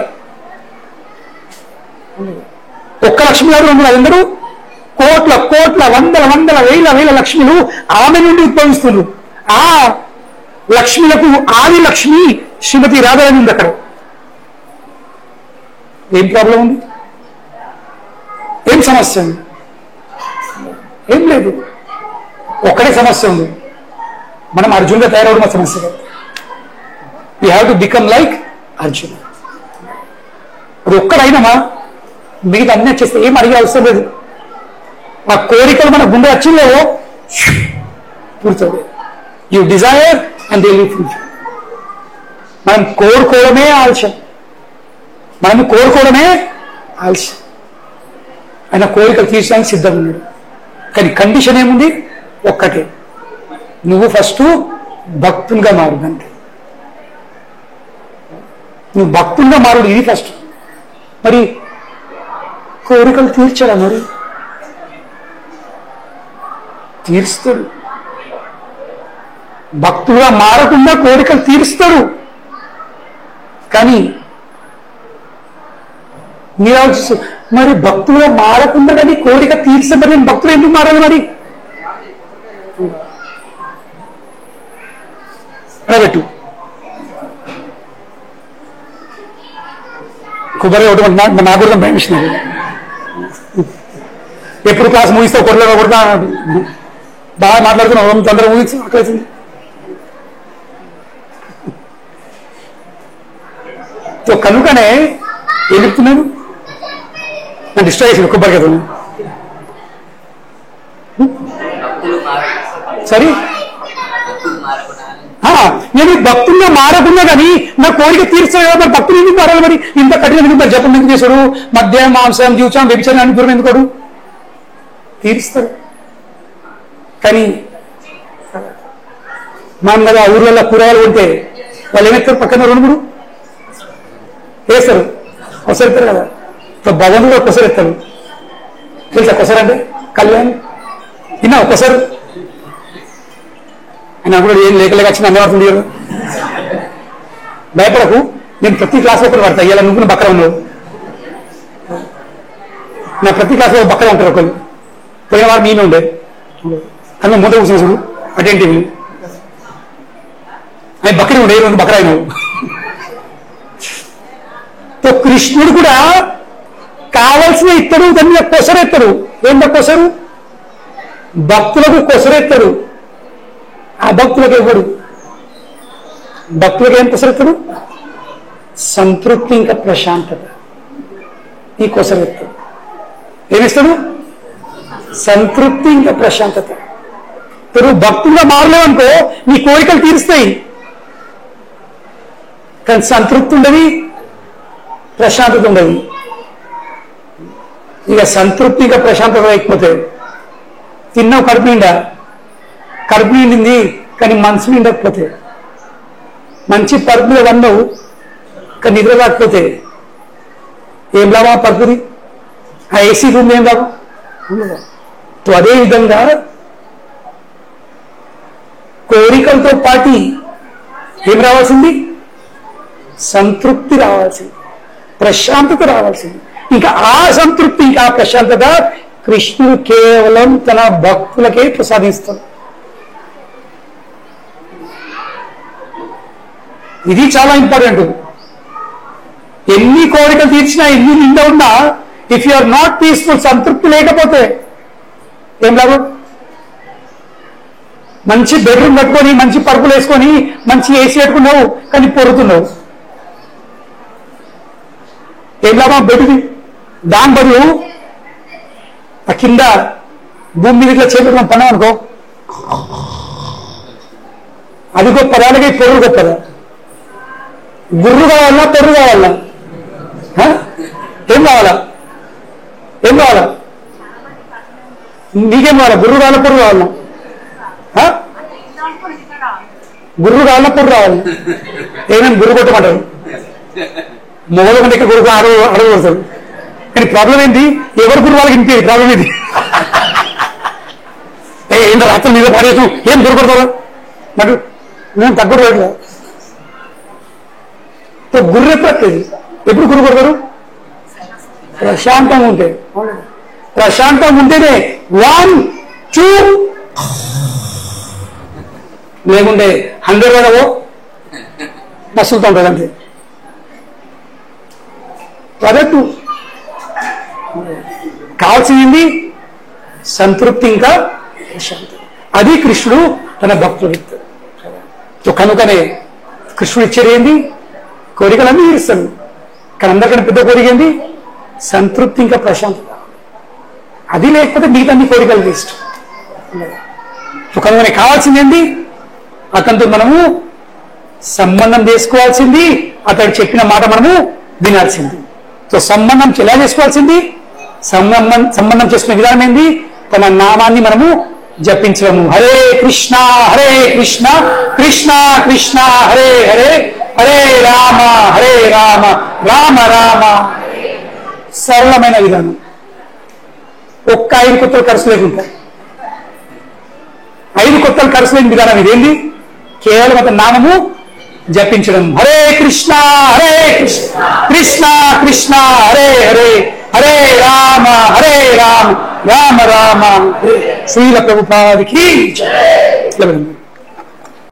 ఒక్క లక్ష్మి కాదు, అందరూ కోట్ల కోట్ల వందల వందల వేల వేల లక్ష్మిలు ఆమె నుండి ఉద్భవిస్తున్నారు. ఆ లక్ష్మిలకు ఆది లక్ష్మి శ్రీమతి రాధారాణి ఉంది. అక్కడ ఏం ప్రాబ్లం ఉంది? ఏం సమస్య ఉంది? ఏం లేదు. ఒక్కడే సమస్య ఉంది, మనం అర్జున్గా తయారవడం సమస్య కాదు. We have to become like Arjun. అది ఒక్కడైనామా మిగతా అన్నీ వచ్చేస్తే ఏం అడిగే అవసరం లేదు. ఆ కోరికలు మన గుండె వచ్చిందేవో పూర్తవు. You desire and they will fulfil. మనం కోరుకోవడమే ఆలస్యం, మనం కోరుకోవడమే ఆలస్యం. ఆయన కోరికలు తీర్చడానికి సిద్ధంగా ఉన్నాడు. కానీ కండిషన్ ఏముంది? ఒక్కటే, నువ్వు ఫస్ట్ భక్తునిగా మారుదంటే. నువ్వు భక్తునిగా మారుడు ఇది ఫస్ట్. మరి కోరికలు తీర్చాడా? మరి తీరుస్తాడు. భక్తుగా మారకుండా కోరికలు తీరుస్తాడు. కానీ మీరు ఆలోచిస్తారు, మరి భక్తుగా మారకుండా కానీ కోరిక తీర్చే మరి నేను భక్తులు ఎందుకు మారాలి? మరి పెట్టు కొబ్బరి ఒకటి నా కూడా భయం ఇచ్చినారు. ఎప్పుడు క్లాస్ ముగిస్తావు కొరలో కొడతా బాగా మాట్లాడుతున్నావు, తొందరగా ముగించి అక్కడైతుంది. కనుకనే ఏం చెప్తున్నాను? నేను డిస్ట్రాక్ట్ చేసిన కొబ్బరి కదా. సరే, నేను భక్తుల్లో మారకుండా కానీ నా కోరిక తీర్చాలి కదా. మరి భక్తులు ఎందుకు మారాలి? మరి ఇంత కఠిన ఎందుకు? మరి జపం ఎందుకు చేశాడు? మద్యం, మాంసం, జీవితం, వ్యభిచారాన్ని దూరం ఎందుకోడు? తీరుస్తారు. కానీ మనం కదా ఊర్లలో కూరగాయలు ఉంటే వాళ్ళు ఏమెత్తారు? పక్కన రెండు మూడు వేస్తారు, కొసరెత్తారు కదా. భగవంతుడు కూడా కొసరెత్తారు. తెలుసా కొసరంటే? కళ్యాణ్ విన్నావు కొసరు? ఆయన కూడా ఏం లేక వచ్చిన అన్నవాడుతుంది కదా. భయపడకు, నేను ప్రతి క్లాస్లో ఒకరు పడతా. ఇలా నువ్వు బక్కర ఉన్నావు, నా ప్రతి క్లాస్లో బక్కర ఉంటారు. ఒకరు పోయిన వారు నేను ఉండే అందులో మూత కూర్చున్నాడు అటెంటివ్. ఆయన బక్కరే ఉండే, రెండు బక్కర అయినావు. కృష్ణుడు కూడా కావలసిన ఇత్తడు, దాని మీద కొసరెత్తడు. ఏంటో కొసరు? భక్తులకు కొసరెత్తడు. ఆ భక్తులకు ఇవ్వడు. భక్తులకు ఏం కొసరెత్తడు? సంతృప్తి, ఇంకా ప్రశాంతత. ఈ కొసరెత్తడు ఏమిస్తాడు? సంతృప్తి, ఇంకా ప్రశాంతత. నువ్వు భక్తులుగా మారలేవనుకో నీ కోరికలు తీరుస్తాయి, కానీ సంతృప్తి ఉండదు, ప్రశాంతత ఉండదు. ఇక సంతృప్తి ఇంకా ప్రశాంతత లేకపోతే తిన్నావు కడుపు నిండా, కడుపు నిండింది కానీ మనసు నిండకపోతే, మంచి పరుపు మీద వన్నావు కానీ నిద్ర రాకపోతే ఏం లాభం? ఆ పరుపుది, ఆ ఏసీ రూమ్ ఏం లాభం? అదే విధంగా కోరికలతో పాటు ఏం రావాల్సింది? సంతృప్తి రావాల్సింది, ప్రశాంతత రావాల్సింది. ఇంకా ఆ సంతృప్తి, ఇంకా ఆ ప్రశాంతత కృష్ణుడు కేవలం తన భక్తులకే ప్రసాదిస్తాడు. ఇది చాలా ఇంపార్టెంట్. ఎన్ని కోరికలు తీర్చినా, ఎన్ని నిండా ఉన్నా, if you are not peaceful, సంతృప్తి లేకపోతే ఏం లాభం? మంచి బెడ్రూమ్ కట్టుకొని, మంచి పరుపులు వేసుకొని, మంచి ఏసీ పెట్టుకున్నావు కానీ పొరుతున్నావు. ఏం లాభం బెడ్ది? దాని బదులు ఆ కింద భూమి మీద ఇట్లా చేపెట్టుకుని పన్నాం అనుకో, అది గొప్పదా? అలాగే పొరుగు గొప్పదా? గుర్రు కావాలా, పొరుగు కావాలా? ఏం కావాలా? ఏం కావాలా? నీకేం కావాలా? గుర్రు కావాలా, పొరుగు కావాలా? గుర్రు కావాలా, పొరుగు కావాలి? ఏమేమి గుర్రు కొట్టమంటారు? మొగలు కంటే ఇక్కడ గురువు అడగకూడతాడు. కానీ ప్రాబ్లం ఏంటి? ఎవరు గురువు వాళ్ళకి ఇంటి ప్రాబ్లం ఏంటి? ఏంటో రాత్రి మీద పాడేసాం, ఏం గురు కొడతారు నాకు నేను తగ్గట్లేదు. గుర్రు ఎప్పుడు వస్తుంది? ఎప్పుడు గురు కొడతారు? ప్రశాంతంగా ఉంటే. ప్రశాంతంగా ఉంటేనే 1 2 లేకుంటే 100 వాడవో మసులుతూ ఉంటుంది అంతే. అదట్టు కావాల్సింది సంతృప్తి, ఇంకా ప్రశాంతత. అది కృష్ణుడు తన భక్తుడు ఇస్తాడు. కనుకనే కృష్ణుడు ఇచ్చేది ఏంది? కోరికలన్నీ తీరుస్తాడు. కానీ అందరికన్నా పెద్ద కోరిక ఏంది? సంతృప్తి, ఇంకా ప్రశాంతత. అది లేకపోతే మిగతా కోరికలు వేస్ట్. కనుకనే కావాల్సింది ఏంది? అతనితో మనము సంబంధం చేసుకోవాల్సింది, అతడు చెప్పిన మాట మనము వినాల్సింది. సో సంబంధం ఎలా చేసుకోవాల్సింది? సంబంధం చేసుకునే విధానం ఏంది? తన నామాన్ని మనము జపించడము. హరే కృష్ణ హరే కృష్ణ కృష్ణ కృష్ణ హరే హరే హరే రామ రామ రామ. సరళమైన విధానం. ఒక్క 5 కొత్తలు ఖర్చు లేకుండా 5 కొత్తలు ఖర్చు లేని విధానం ఇదేంటి? కేవలం అతని నామము జపించడం. హరే కృష్ణ కృష్ణ కృష్ణ హరే హరే హరే రామ రామ రామ. శ్రీల ప్రభుపాదికి జై.